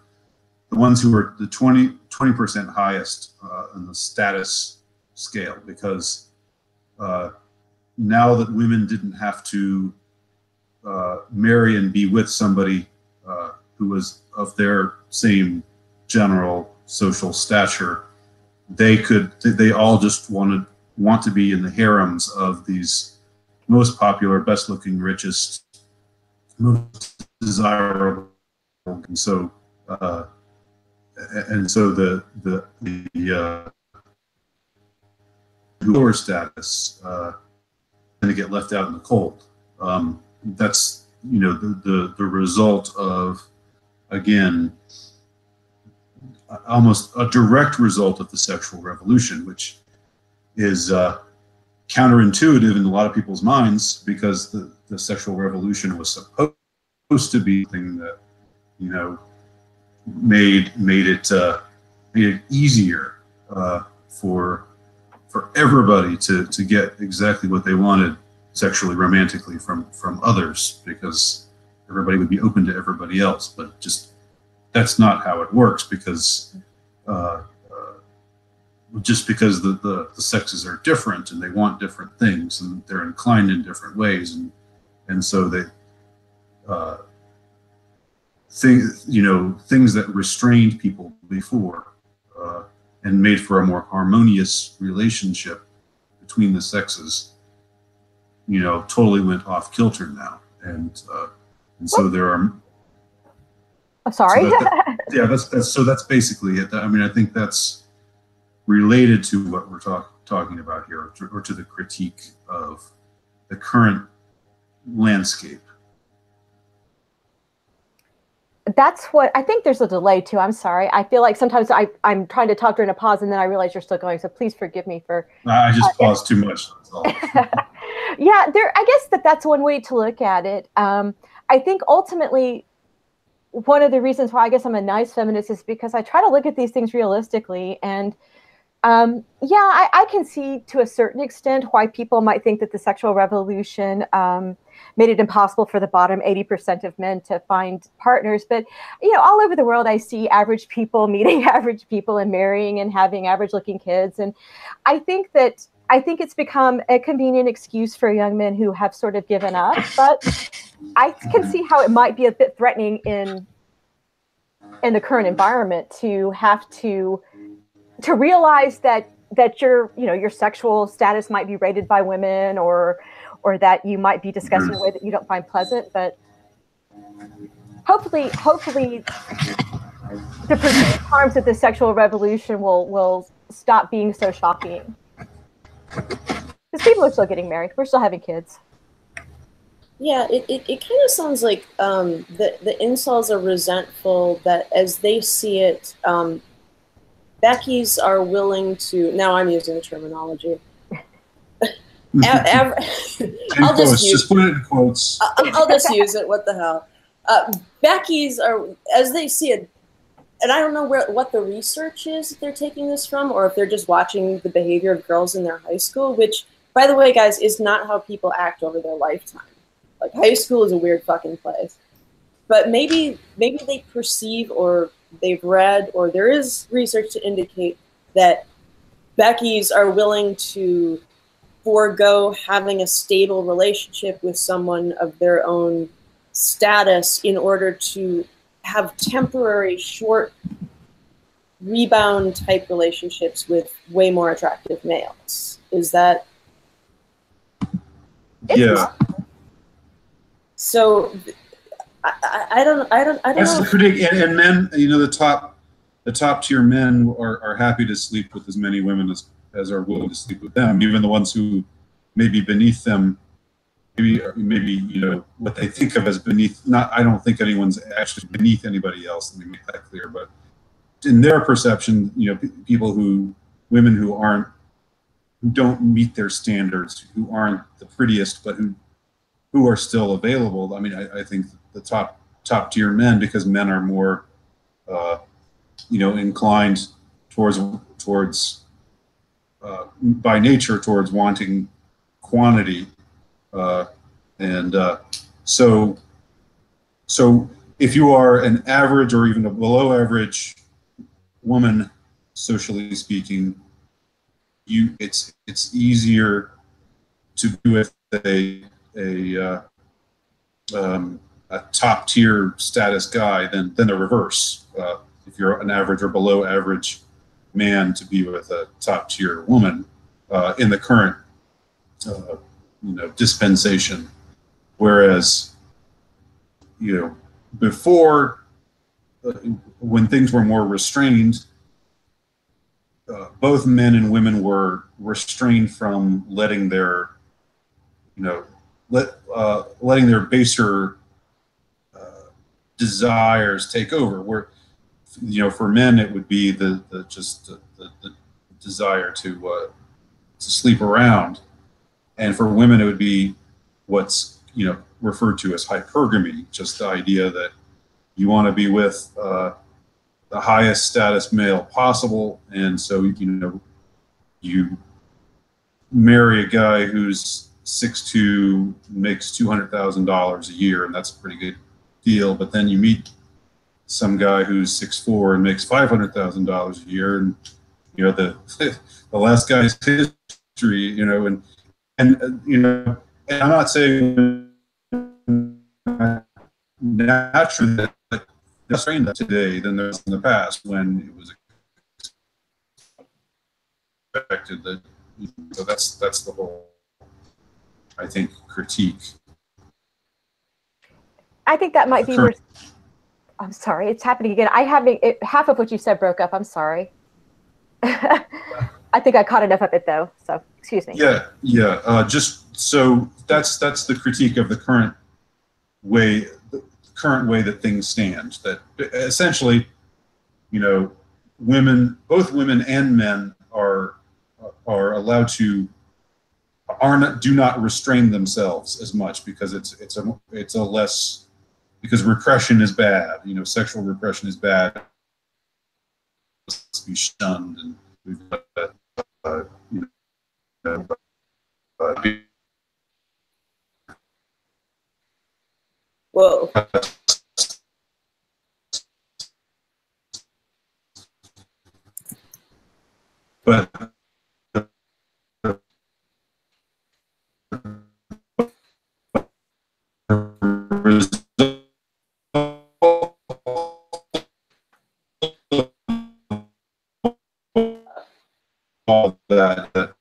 ones who were the 20% highest on the status scale, because now that women didn't have to marry and be with somebody who was of their same general social stature, they all just want to be in the harems of these most popular, best looking, richest, most desirable. And so the lower status going to get left out in the cold. That's the result of, again, almost a direct result of the sexual revolution, which is counterintuitive in a lot of people's minds, because the sexual revolution was supposed to be something that made it easier for everybody to get exactly what they wanted sexually, romantically from others, because everybody would be open to everybody else. But just that's not how it works, because just because the sexes are different and they want different things and they're inclined in different ways, and so they things that restrained people before and made for a more harmonious relationship between the sexes, totally went off kilter now, and so there are. Oh, sorry. So that's basically it. I mean, I think that's related to what we're talking about here, or to the critique of the current landscape. That's what I think. There's a delay too. I'm sorry. I feel like sometimes I'm trying to talk during a pause and then I realize you're still going. So please forgive me for. I just paused too much. That's all. Yeah, I guess that's one way to look at it. I think ultimately, one of the reasons why I guess I'm a nice feminist is because I try to look at these things realistically. And I can see to a certain extent why people might think that the sexual revolution made it impossible for the bottom 80% of men to find partners. But, all over the world, I see average people meeting average people and marrying and having average looking kids. And I think it's become a convenient excuse for young men who have sort of given up. But I can see how it might be a bit threatening in the current environment to have to realize that your sexual status might be rated by women, or that you might be discussed in a way that you don't find pleasant. But hopefully the perceived harms of the sexual revolution will stop being so shocking. Because people are still getting married. We're still having kids. Yeah, it kind of sounds like the incels are resentful that, as they see it, Becky's are willing to. Now I'm using the terminology. I'll just put it in quotes. I'll just use it. What the hell? Becky's are, as they see it, and I don't know what the research is that they're taking this from, or if they're just watching the behavior of girls in their high school, which, by the way, guys, is not how people act over their lifetime. Like, high school is a weird fucking place. But maybe they perceive, or they've read, or there is research to indicate that Becky's are willing to forego having a stable relationship with someone of their own status in order to have temporary, short rebound type relationships with way more attractive males. Is that? Yeah. So I don't That's know. the critique, and men, you know, the top tier men are happy to sleep with as many women as are willing to sleep with them, even the ones who may be beneath them. Maybe you know what they think of as beneath. Not, I don't think anyone's actually beneath anybody else. Let me make that clear. But in their perception, you know, women who don't meet their standards, who aren't the prettiest, but who are still available. I mean, I think the top tier men, because men are more, you know, inclined towards by nature towards wanting quantity, and so if you are an average or even a below average woman, socially speaking, it's easier to be with a top tier status guy than the reverse. If you're an average or below average man, to be with a top tier woman in the current you know, dispensation. Whereas, you know, before, when things were more restrained, both men and women were restrained from letting their, you know, letting their baser desires take over. Where, you know, for men it would be the desire to sleep around, and for women it would be what's, you know, referred to as hypergamy, just the idea that you want to be with the highest status male possible, and so, you know, you marry a guy who's 6'2", makes $200,000 a year, and that's a pretty good deal. But then you meet some guy who's 6'4" and makes $500,000 a year, and, you know, the last guy's history, you know, and you know, and I'm not saying naturally that they're trained that today than there was in the past when it was expected that. So that's the whole, I think, critique. I think that might be where. I'm sorry, it's happening again. Half of what you said broke up. I'm sorry. I think I caught enough of it though. So excuse me. Yeah. Just so that's the critique of the current way that things stand. That essentially, you know, both women and men are allowed to do not restrain themselves as much, because it's a less, because repression is bad. You know, sexual repression is bad. It's be shunned, and we've got that, you know, Whoa. But all that.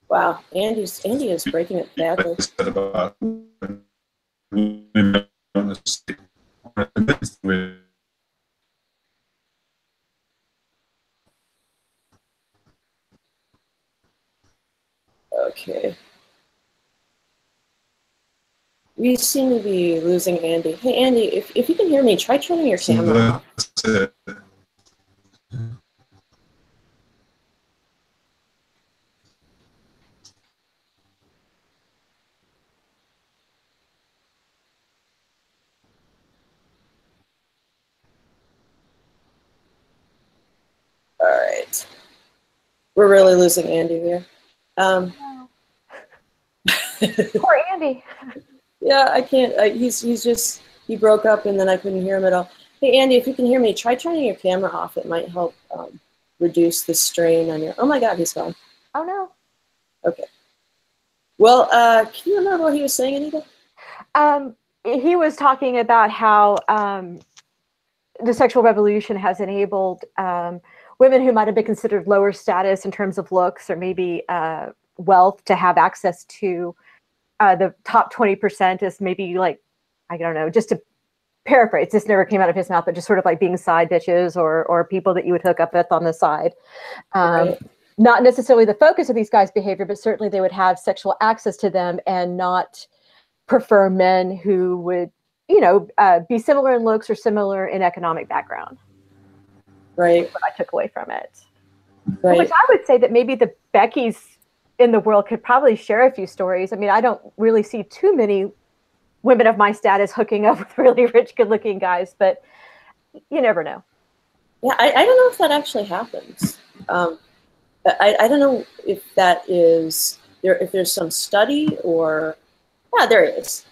Wow, Andy is breaking it badly. About Okay. We seem to be losing Andy. Hey, Andy, if you can hear me, try turning your camera off. All right. We're really losing Andy here. Poor Andy. Yeah, I can't. He broke up and then I couldn't hear him at all. Hey, Andy, if you can hear me, try turning your camera off. It might help reduce the strain on your. Oh my God, he's gone. Oh no. Okay. Well, can you remember what he was saying, Anita? He was talking about how the sexual revolution has enabled women who might have been considered lower status in terms of looks or maybe wealth to have access to the top 20% is maybe like, I don't know, just to paraphrase, this never came out of his mouth, but just sort of like being side bitches or people that you would hook up with on the side. Right. Not necessarily the focus of these guys' behavior, but certainly they would have sexual access to them and not prefer men who would, you know, be similar in looks or similar in economic background. Right. That's what I took away from it. Right. Which I would say that maybe the Beckys in the world could probably share a few stories. I mean, I don't really see too many women of my status hooking up with really rich, good-looking guys, but you never know. Yeah, I don't know if that actually happens. I don't know if that is there. If there's some study or there is.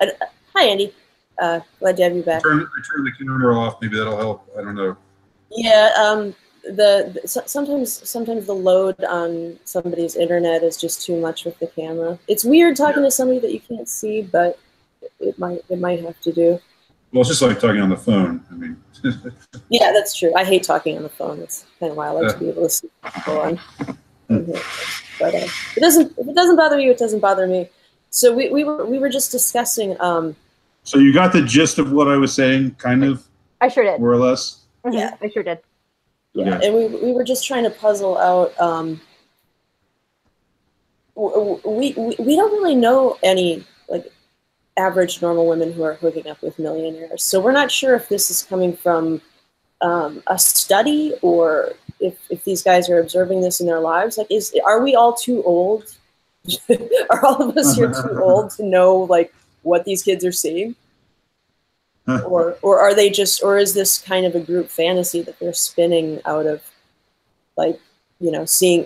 Hi, Andy. Glad to have you back. I turn the camera off. Maybe that'll help. I don't know. Yeah. Sometimes the load on somebody's internet is just too much with the camera. It's weird talking to somebody that you can't see, but it might have to do. Well, it's just like talking on the phone. I mean. Yeah, that's true. I hate talking on the phone. It's kind of why I like to be able to see people on here. But if it doesn't bother you, it doesn't bother me. So we were just discussing. So you got the gist of what I was saying, kind of. I sure did. More or less. Mm-hmm. Yeah, I sure did. Yeah, and we were just trying to puzzle out. We don't really know any like average normal women who are hooking up with millionaires. So we're not sure if this is coming from a study or if these guys are observing this in their lives. Like, are we all too old? Are all of us here too old to know like what these kids are seeing? Or are they just, or is this kind of a group fantasy that they're spinning out of, like, you know, seeing,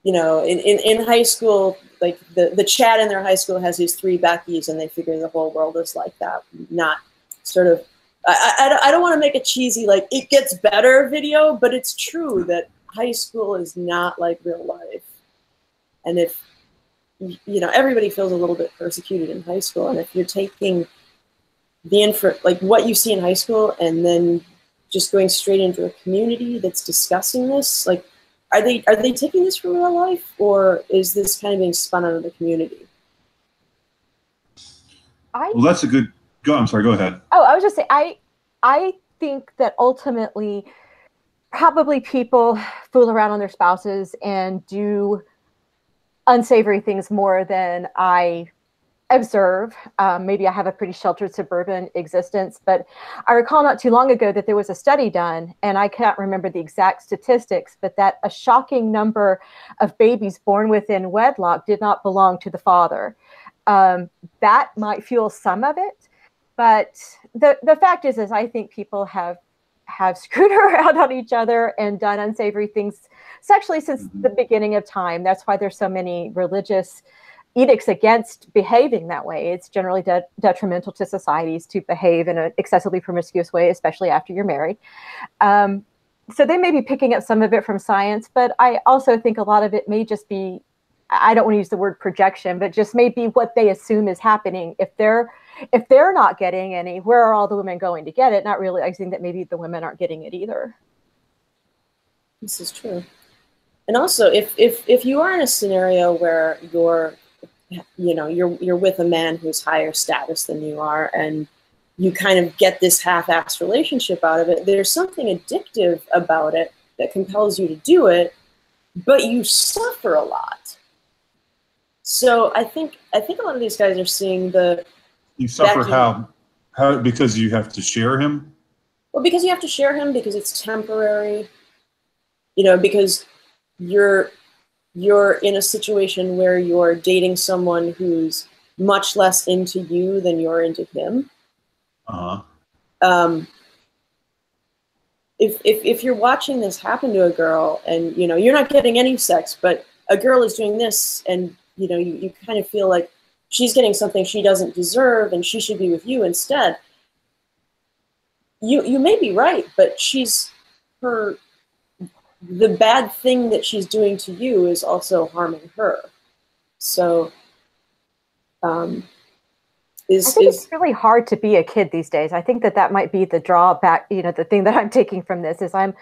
you know, in high school, like the chat in their high school has these 3 Beckys and they figure the whole world is like that. Not sort of, I don't want to make a cheesy, like, it gets better video, but it's true that high school is not like real life. And if, you know, everybody feels a little bit persecuted in high school. And if you're taking like what you see in high school and then just going straight into a community that's discussing this, like, are they taking this from real life, or is this kind of being spun out of the community? Well, that's a good. I'm sorry. Go ahead. Oh, I was just saying, I think that ultimately, probably people fool around on their spouses and do unsavory things more than I observe. Maybe I have a pretty sheltered suburban existence, but I recall not too long ago that there was a study done, and I can't remember the exact statistics, but that a shocking number of babies born within wedlock did not belong to the father. That might fuel some of it, but the fact is I think people have screwed around on each other and done unsavory things sexually since the beginning of time. That's why there's so many religious edicts against behaving that way. It's generally detrimental to societies to behave in an excessively promiscuous way, especially after you're married. So they may be picking up some of it from science, but I also think a lot of it may just be, I don't want to use the word projection, but just maybe what they assume is happening. If they're not getting any, where are all the women going to get it? Not realizing that maybe the women aren't getting it either. This is true. And also, if you are in a scenario where you're with a man who's higher status than you are, and you kind of get this half-assed relationship out of it, there's something addictive about it that compels you to do it, but you suffer a lot. So I think a lot of these guys are seeing the... You suffer how? How? Because you have to share him? Well, because you have to share him, because it's temporary, you know, because you're in a situation where you're dating someone who's much less into you than you're into him. If you're watching this happen to a girl and, you know, you're not getting any sex, but a girl is doing this and, you know, you kind of feel like she's getting something she doesn't deserve and she should be with you instead. You may be right, but the bad thing that she's doing to you is also harming her. So I think it's really hard to be a kid these days. I think that might be the drawback, you know, the thing that I'm taking from this is I'm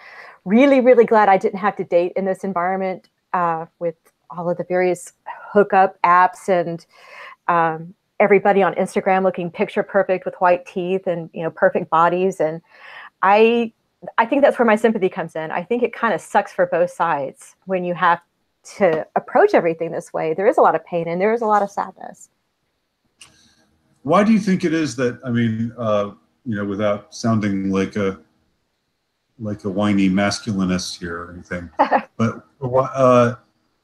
really, really glad I didn't have to date in this environment with all of the various hookup apps and everybody on Instagram looking picture perfect with white teeth and, you know, perfect bodies. And I think that's where my sympathy comes in. I think it kind of sucks for both sides when you have to approach everything this way. There is a lot of pain and there is a lot of sadness. Why do you think it is that, I mean, you know, without sounding like a whiny masculinist here or anything, but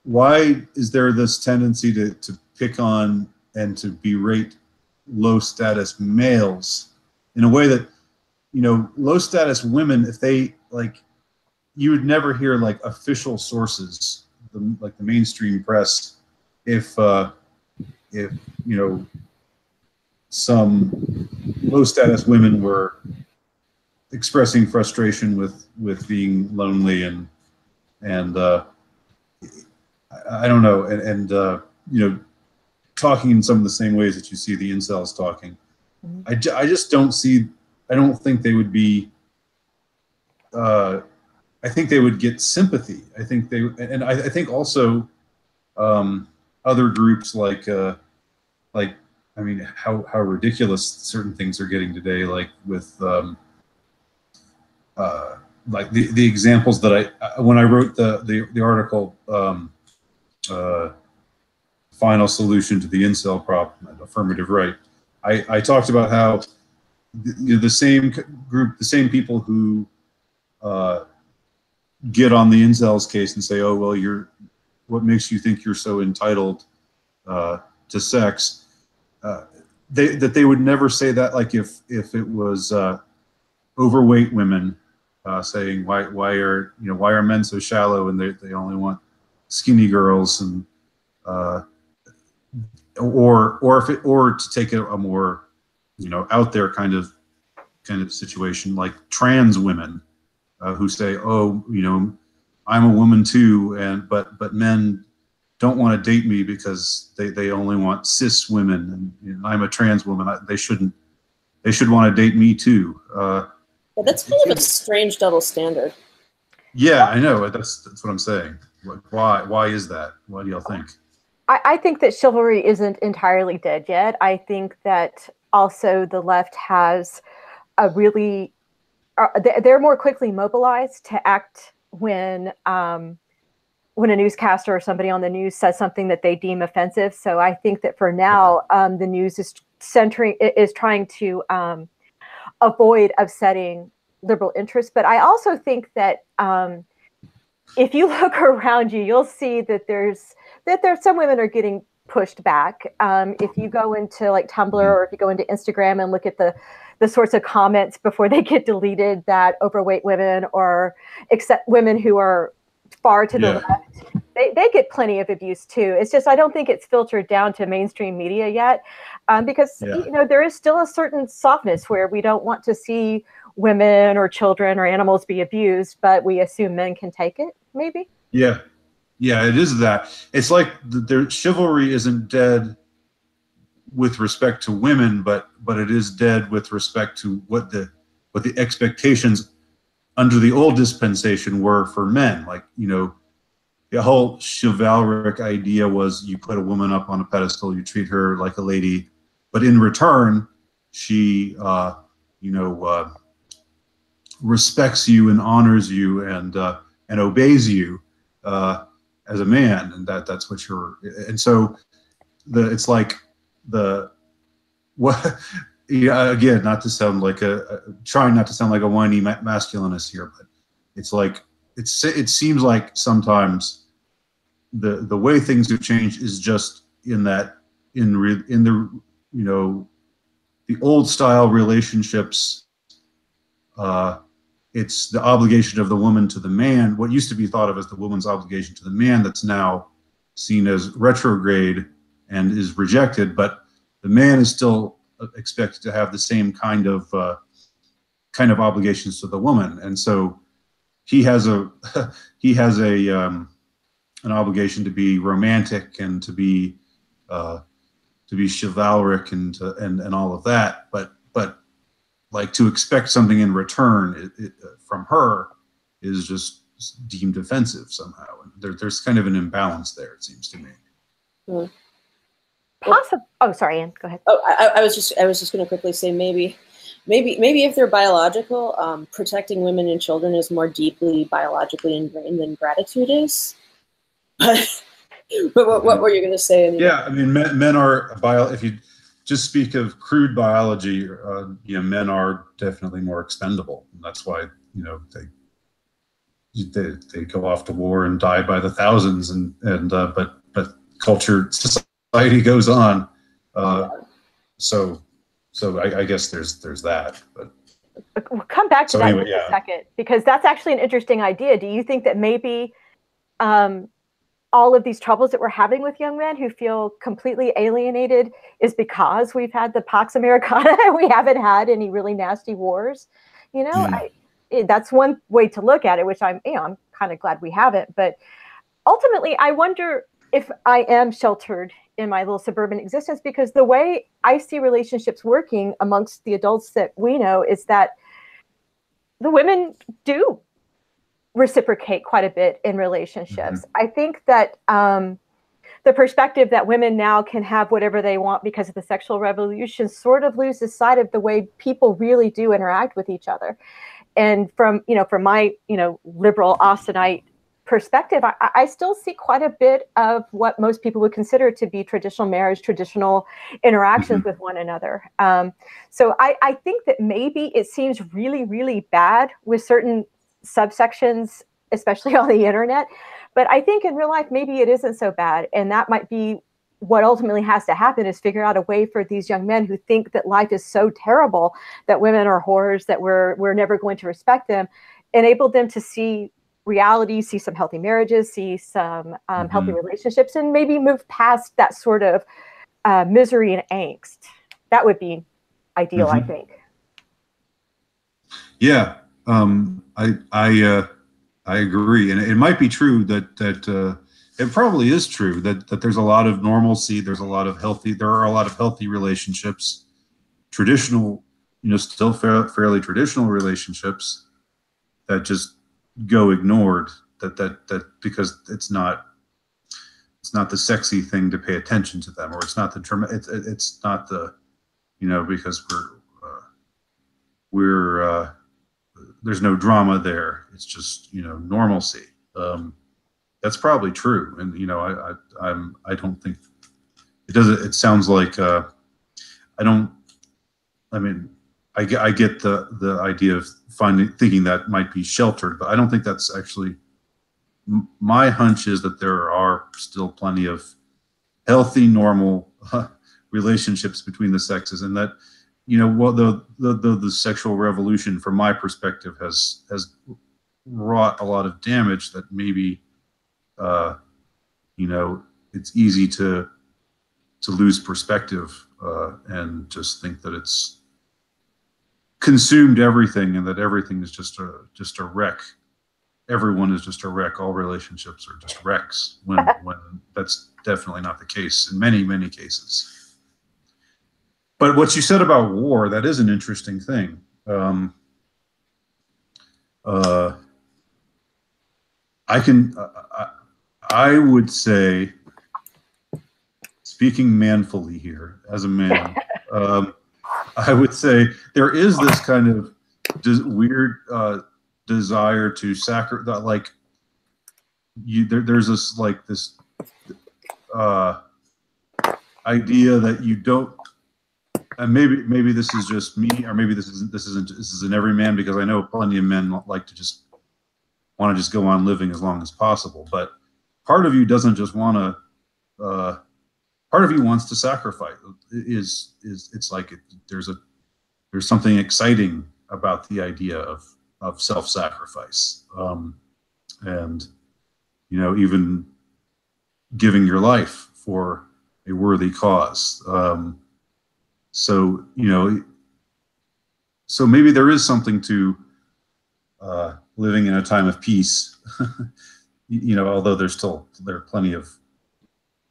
why is there this tendency to pick on and to berate low status males in a way that, you know, low status women, if they like, you would never hear like official sources, like the mainstream press, if you know, some low status women were expressing frustration with being lonely and I don't know, and you know, talking in some of the same ways that you see the incels talking. Mm-hmm. I just don't see, I don't think they would be, I think they would get sympathy. I think they, and I think also other groups like, I mean, how ridiculous certain things are getting today, like with like the examples that when I wrote the article, Final Solution to the Incel Problem, Affirmative Right, I talked about how the same group, the same people who get on the incels case and say, oh, well, what makes you think you're so entitled to sex? That they would never say that, like if it was overweight women saying why are men so shallow and they only want skinny girls, and or to take a more, you know, out there kind of situation, like trans women who say, oh, you know, I'm a woman too, but men don't want to date me because they only want cis women, and you know, I'm a trans woman. They should want to date me too. Yeah, that's kind of a strange double standard. Yeah, I know. That's what I'm saying. Why is that? What do y'all think? I think that chivalry isn't entirely dead yet. I think that also the left has a really, they're more quickly mobilized to act when a newscaster or somebody on the news says something that they deem offensive. So I think that for now, the news is trying to avoid upsetting liberal interests. But I also think that if you look around you, you'll see that there's some women are getting pushed back. If you go into like Tumblr or if you go into Instagram and look at the sorts of comments before they get deleted, that overweight women or except women who are far to the left, they get plenty of abuse too. It's just I don't think it's filtered down to mainstream media yet, because you know, there is still a certain softness where we don't want to see women or children or animals be abused, but we assume men can take it. Maybe. Yeah, it is that. It's like their chivalry isn't dead with respect to women, but it is dead with respect to what the expectations under the old dispensation were for men. Like, you know, the whole chivalric idea was you put a woman up on a pedestal, you treat her like a lady, but in return, she, you know, respects you and honors you and obeys you as a man, and that's what you're. And so it's like what. Yeah, again, not to sound like trying not to sound like a whiny masculinist here, but it's like it seems like sometimes the way things have changed is just in the you know, the old style relationships. It's the obligation of the woman to the man. What used to be thought of as the woman's obligation to the man, that's now seen as retrograde and is rejected. But the man is still expected to have the same kind of obligations to the woman, and so he has an obligation to be romantic and to be to be chivalric and all of that, but like to expect something in return from her is just deemed offensive somehow. And there's kind of an imbalance there, it seems to me. Mm. Oh, sorry, Anne. Go ahead. Oh, I was just going to quickly say maybe if they're biological, protecting women and children is more deeply biologically ingrained than gratitude is. But what were you going to say, Anita? Yeah, I mean, men are if you just speak of crude biology, men are definitely more expendable. And that's why they go off to war and die by the thousands, but culture, society goes on. So I guess there's that. But we'll come back to that in a second, because that's actually an interesting idea. Do you think that maybe all of these troubles that we're having with young men who feel completely alienated is because we've had the Pax Americana and we haven't had any really nasty wars? That's one way to look at it, which I'm kind of glad we haven't. But ultimately, I wonder if I am sheltered in my little suburban existence, because the way I see relationships working amongst the adults that we know is that the women do reciprocate quite a bit in relationships. Mm-hmm. I think that the perspective that women now can have whatever they want because of the sexual revolution sort of loses sight of the way people really do interact with each other. And from my liberal Austinite perspective, I still see quite a bit of what most people would consider to be traditional marriage, traditional interactions mm-hmm. with one another. So I think that maybe it seems really, really bad with certain subsections, especially on the internet. But I think in real life, maybe it isn't so bad. And that might be what ultimately has to happen, is figure out a way for these young men who think that life is so terrible, that women are whores, that we're never going to respect them, enable them to see reality, see some healthy marriages, see some mm-hmm. healthy relationships, and maybe move past that sort of misery and angst. That would be ideal, mm-hmm. I think. Yeah. I agree, and it might be true that it probably is true that there's a lot of normalcy. There are a lot of healthy relationships, traditional, still fairly traditional relationships that just go ignored. That because it's not the sexy thing to pay attention to them, or it's not the it's not the because we're there's no drama there. It's just normalcy. That's probably true, and I don't think it does. It sounds like I get the idea of thinking that might be sheltered, but I don't think that's actually. My hunch is that there are still plenty of healthy, normal relationships between the sexes, and that. The sexual revolution, from my perspective, has wrought a lot of damage. That maybe, it's easy to lose perspective and just think that it's consumed everything, and that everything is just a wreck. Everyone is just a wreck. All relationships are just wrecks. When that's definitely not the case in many, many cases. But what you said about war, that is an interesting thing. I would say, speaking manfully here, as a man, I would say there is this kind of weird desire to sacrifice, there's this idea that you don't. And maybe this is just me, or maybe this is in every man, because I know plenty of men like to just want to just go on living as long as possible. But part of you doesn't just want to. Part of you wants to sacrifice. It's like there's something exciting about the idea of self-sacrifice, and even giving your life for a worthy cause. So maybe there is something to living in a time of peace, although there are plenty of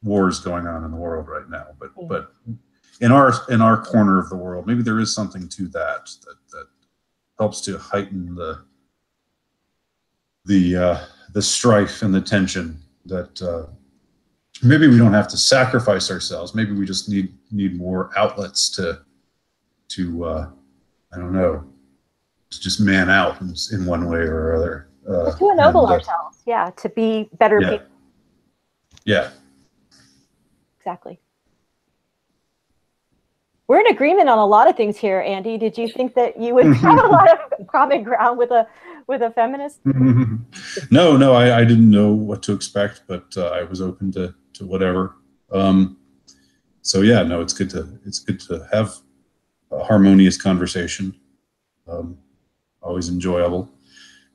wars going on in the world right now. But in our corner of the world, maybe there is something to that helps to heighten the strife and the tension that maybe we don't have to sacrifice ourselves. Maybe we just need more outlets to I don't know, to just man out in one way or other. To ennoble ourselves, yeah, to be better people. Yeah. Exactly. We're in agreement on a lot of things here, Andy. Did you think that you would have a lot of common ground with a feminist? No, I didn't know what to expect, but I was open to whatever. So yeah, no, it's good to have a harmonious conversation. Always enjoyable.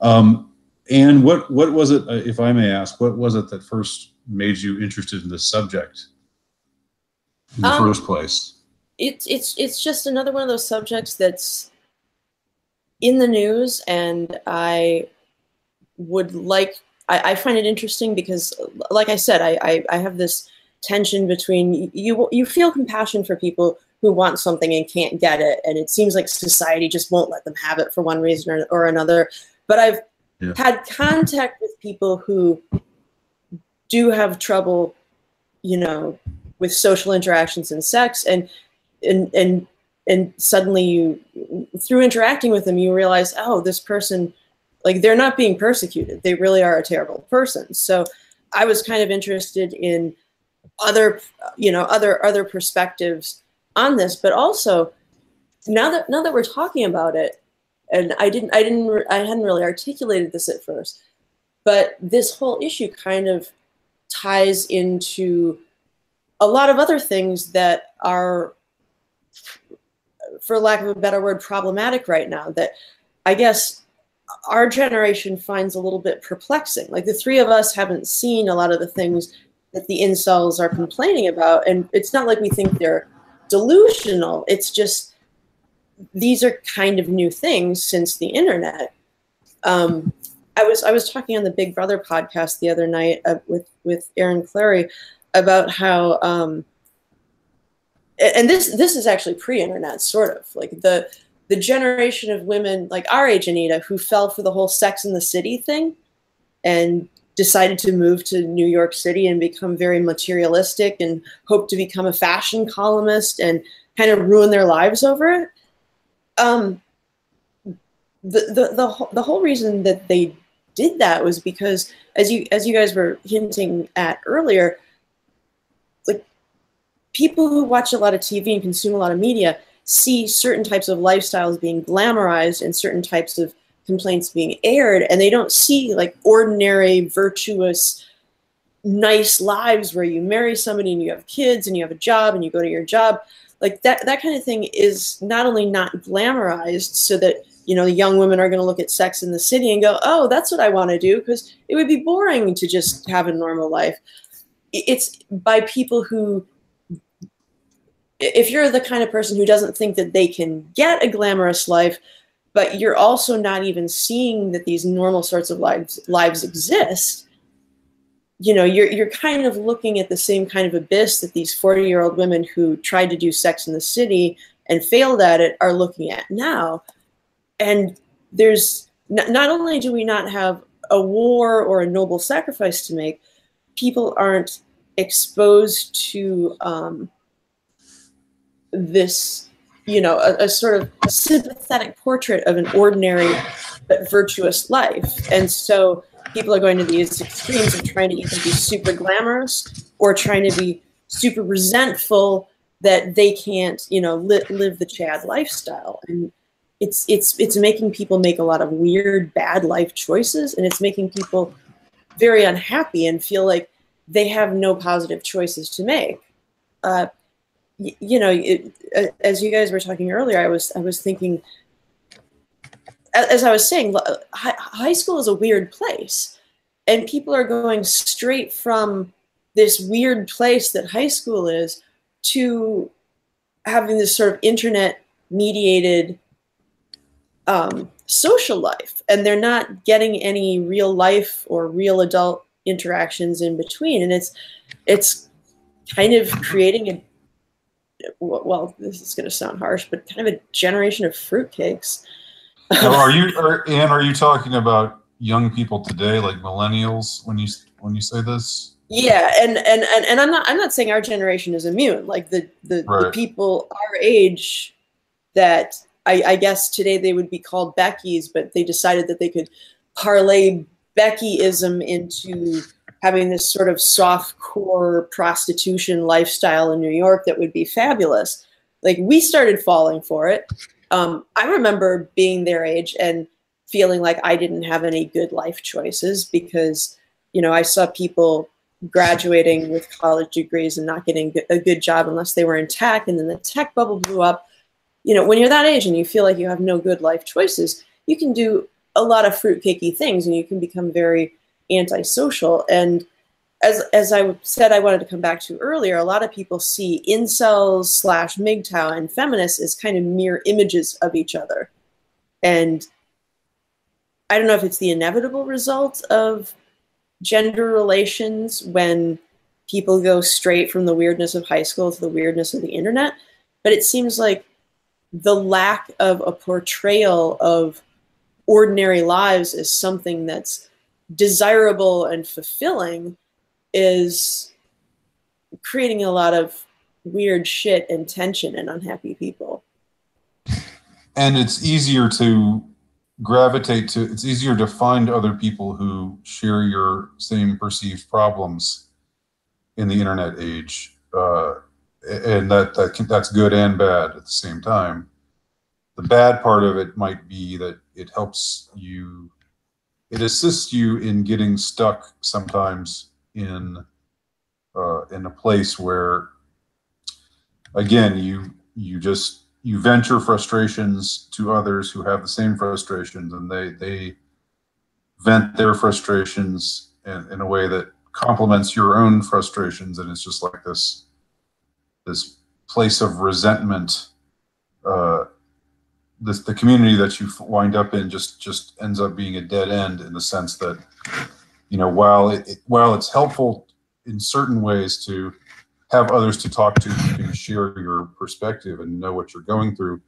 And what was it, if I may ask, what was it that first made you interested in this subject in the first place? It's just another one of those subjects that's in the news, and I find it interesting because, like I said, I have this tension between you feel compassion for people who want something and can't get it, and it seems like society just won't let them have it for one reason or another. But I've had contact with people who do have trouble, with social interactions and sex, and suddenly you, through interacting with them, you realize, oh, this person, like, they're not being persecuted. They really are a terrible person. So I was kind of interested in other perspectives on this, but also now that we're talking about it, and I hadn't really articulated this at first, but this whole issue kind of ties into a lot of other things that are, for lack of a better word, problematic right now, that I guess our generation finds a little bit perplexing. Like, the three of us haven't seen a lot of the things that the incels are complaining about, and it's not like we think they're delusional. It's just, these are kind of new things since the internet. I was talking on the Big Brother podcast the other night with Aaron Clary about how, and this is actually pre-internet, sort of, like the generation of women like our age, Anita, who fell for the whole Sex and the City thing and decided to move to New York City and become very materialistic and hope to become a fashion columnist and kind of ruin their lives over it. The whole reason that they did that was because, as you guys were hinting at earlier, like, people who watch a lot of TV and consume a lot of media see certain types of lifestyles being glamorized and certain types of complaints being aired, and they don't see, like, ordinary, virtuous, nice lives where you marry somebody and you have kids and you have a job and you go to your job. Like, that kind of thing is not only not glamorized so that, the young women are going to look at Sex in the City and go, oh, that's what I want to do, because it would be boring to just have a normal life. It's by people who, if you're the kind of person who doesn't think that they can get a glamorous life, but you're also not even seeing that these normal sorts of lives exist, you're kind of looking at the same kind of abyss that these 40-year-old women who tried to do Sex in the City and failed at it are looking at now. And there's not only do we not have a war or a noble sacrifice to make, people aren't exposed to this, a sort of sympathetic portrait of an ordinary but virtuous life. And so people are going to these extremes of trying to either be super glamorous or trying to be super resentful that they can't, live the Chad lifestyle. And it's making people make a lot of weird, bad life choices, and it's making people very unhappy and feel like they have no positive choices to make. As you guys were talking earlier, I was thinking, as I was saying, high school is a weird place, and people are going straight from this weird place that high school is to having this sort of internet mediated social life, and they're not getting any real life or real adult interactions in between. And it's kind of creating a, well, this is going to sound harsh, but kind of a generation of fruitcakes. Now, are you talking about young people today, like millennials, when you say this? Yeah, and I'm not saying our generation is immune. Like the Right. people our age that I guess today they would be called Beckies, but they decided that they could parlay Beckyism into having this sort of soft core prostitution lifestyle in New York that would be fabulous. Like we started falling for it. I remember being their age and feeling like I didn't have any good life choices because, you know, I saw people graduating with college degrees and not getting a good job unless they were in tech, and then the tech bubble blew up. You know, when you're that age and you feel like you have no good life choices, you can do a lot of fruitcakey things and you can become very antisocial. And as I said, I wanted to come back to earlier, a lot of people see incels / MGTOW and feminists as kind of mirror images of each other. And I don't know if it's the inevitable result of gender relations when people go straight from the weirdness of high school to the weirdness of the internet, but it seems like the lack of a portrayal of ordinary lives as something that's desirable and fulfilling is creating a lot of weird shit and tension and unhappy people. And it's easier to gravitate to, it's easier to find other people who share your same perceived problems in the internet age. And that's good and bad at the same time. The bad part of it might be that it helps you, it assists you in getting stuck sometimes in a place where, again, you vent your frustrations to others who have the same frustrations, and they vent their frustrations in a way that complements your own frustrations, and it's just like this place of resentment. The community that you wind up in just ends up being a dead end, in the sense that, you know, while it's helpful in certain ways to have others to talk to who can share your perspective and know what you're going through,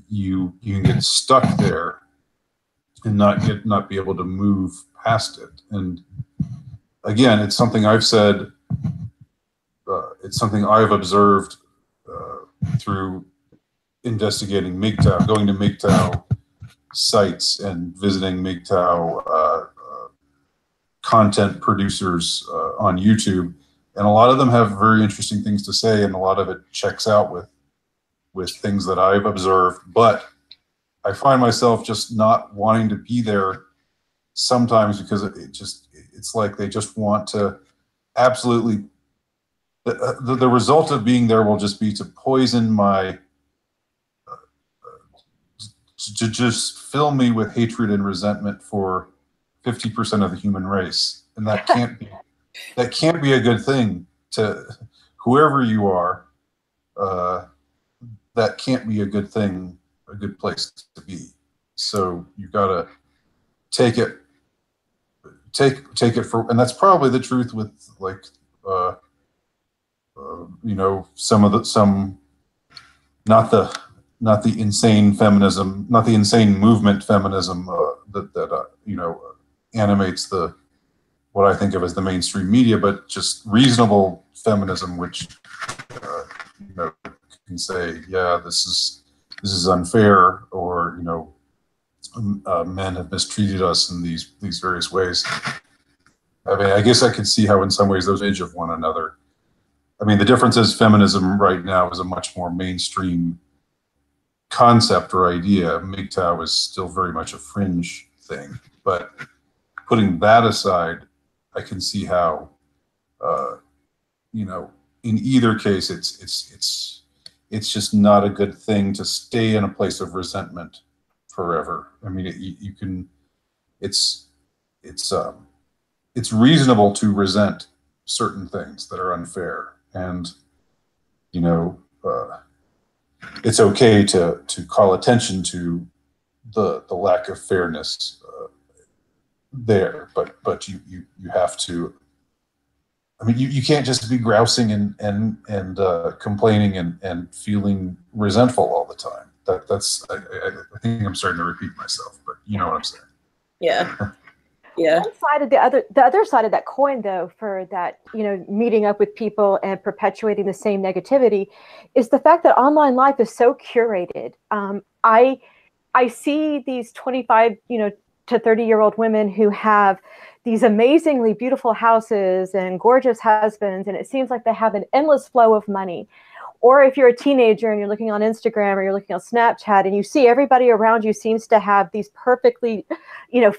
you can get stuck there and not be able to move past it. And again, it's something I've said. It's something I've observed through investigating MGTOW, going to MGTOW sites and visiting MGTOW content producers on YouTube. And a lot of them have very interesting things to say, and a lot of it checks out with things that I've observed. But I find myself just not wanting to be there sometimes, because it's like they just want to absolutely, the result of being there will just be to poison my, to just fill me with hatred and resentment for 50% of the human race. And that can't be a good thing to whoever you are. That can't be a good thing, a good place to be. So you gotta take it for, and that's probably the truth with, like, you know, not the insane feminism, not the insane movement feminism that you know, animates what I think of as the mainstream media, but just reasonable feminism, which you know, can say, yeah, this is unfair, or, you know, men have mistreated us in these various ways. I mean, I guess I could see how in some ways those edge of one another. I mean, the difference is feminism right now is a much more mainstream concept or idea. MGTOW is still very much a fringe thing. But putting that aside, I can see how, you know, in either case, it's just not a good thing to stay in a place of resentment forever. I mean, you can, it's reasonable to resent certain things that are unfair, and, you know, it's okay to call attention to the lack of fairness there, but you have to I mean, you can't just be grousing and complaining and feeling resentful all the time. I think I'm starting to repeat myself, but you know what I'm saying. Yeah. Yeah. One side of the other side of that coin, though, for that, meeting up with people and perpetuating the same negativity, is the fact that online life is so curated. I see these 25, to 30-year-old women who have these amazingly beautiful houses and gorgeous husbands, and it seems like they have an endless flow of money. Or if you're a teenager and you're looking on Instagram or you're looking on Snapchat and you see everybody around you seems to have these perfectly,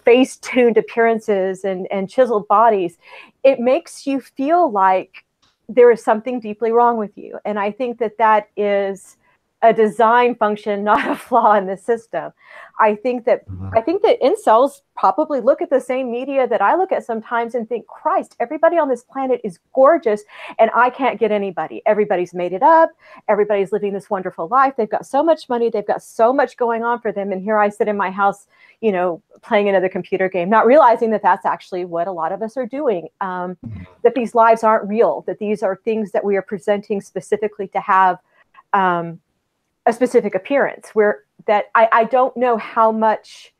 face-tuned appearances and chiseled bodies, it makes you feel like there is something deeply wrong with you. And I think that is a design function, not a flaw in the system. I think that incels probably look at the same media that I look at sometimes and think, Christ, everybody on this planet is gorgeous and I can't get anybody. Everybody's made it up. Everybody's living this wonderful life. They've got so much money. They've got so much going on for them. And here I sit in my house, playing another computer game, not realizing that that's actually what a lot of us are doing. That these lives aren't real, that these are things that we are presenting specifically to have a specific appearance, where that I don't know how much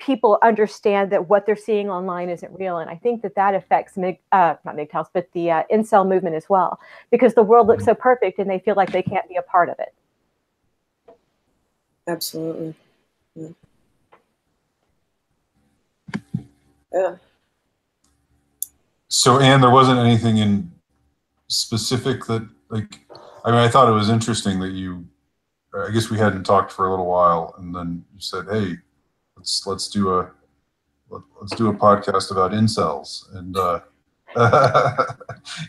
people understand that what they're seeing online isn't real. And I think that affects not MGTOWs, but the incel movement as well, because the world looks so perfect and they feel like they can't be a part of it. Absolutely. Yeah. So, Anne, there wasn't anything in specific that, I thought it was interesting that I guess we hadn't talked for a little while, and then you said, "Hey, let's do a podcast about incels," and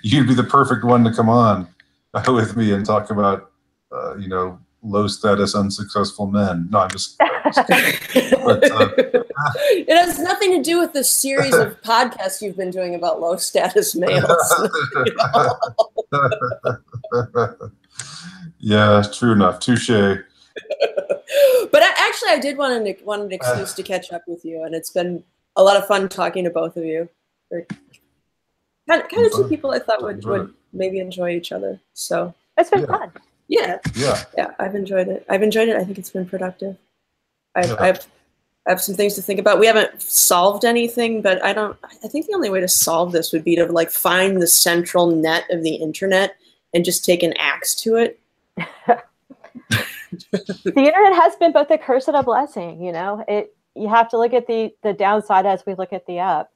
you'd be the perfect one to come on with me and talk about, low status, unsuccessful men. No, I'm just. It has nothing to do with the series of podcasts you've been doing about low status males. Yeah, true enough. Touche. But I did want an excuse to catch up with you, and it's been a lot of fun talking to both of you. Kind of two people I thought would maybe enjoy each other. So it's been fun. Yeah. I've enjoyed it. I think it's been productive. I have some things to think about. We haven't solved anything, but I think the only way to solve this would be to find the central net of the internet and just take an axe to it. The internet has been both a curse and a blessing. You have to look at the downside as we look at the up.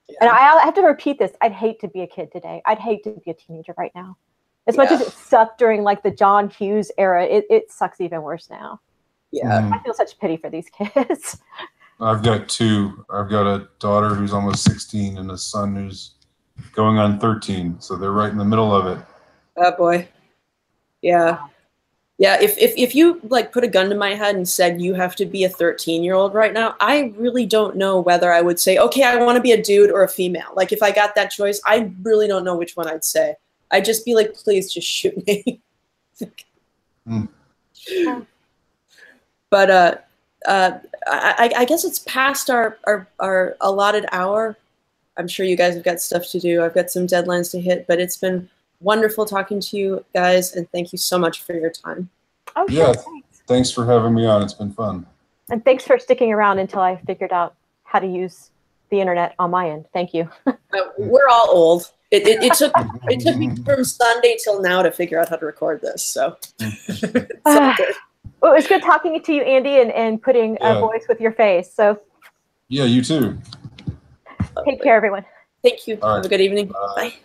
Yeah. And I have to repeat this. I'd hate to be a kid today. I'd hate to be a teenager right now. As much as it sucked during the John Hughes era, it sucks even worse now. Yeah. I feel such pity for these kids. I've got two. I've got a daughter who's almost 16 and a son who's going on 13. So they're right in the middle of it. Oh boy. Yeah. Yeah, if you put a gun to my head and said you have to be a 13-year-old right now, I really don't know whether I would say, okay, I want to be a dude or a female. If I got that choice, I really don't know which one I'd say. I'd just be like, please just shoot me. But I guess it's past our allotted hour. I'm sure you guys have got stuff to do. I've got some deadlines to hit, but it's been wonderful talking to you guys, and thank you so much for your time. Oh, yeah, thanks for having me on. It's been fun. And thanks for sticking around until I figured out how to use the internet on my end. Thank you. We're all old. It took me from Sunday till now to figure out how to record this. So it's all good. Well, it was good talking to you, Andy, and putting a voice with your face. So yeah, you too. Take care, everyone. Thank you. Have a good evening. Bye.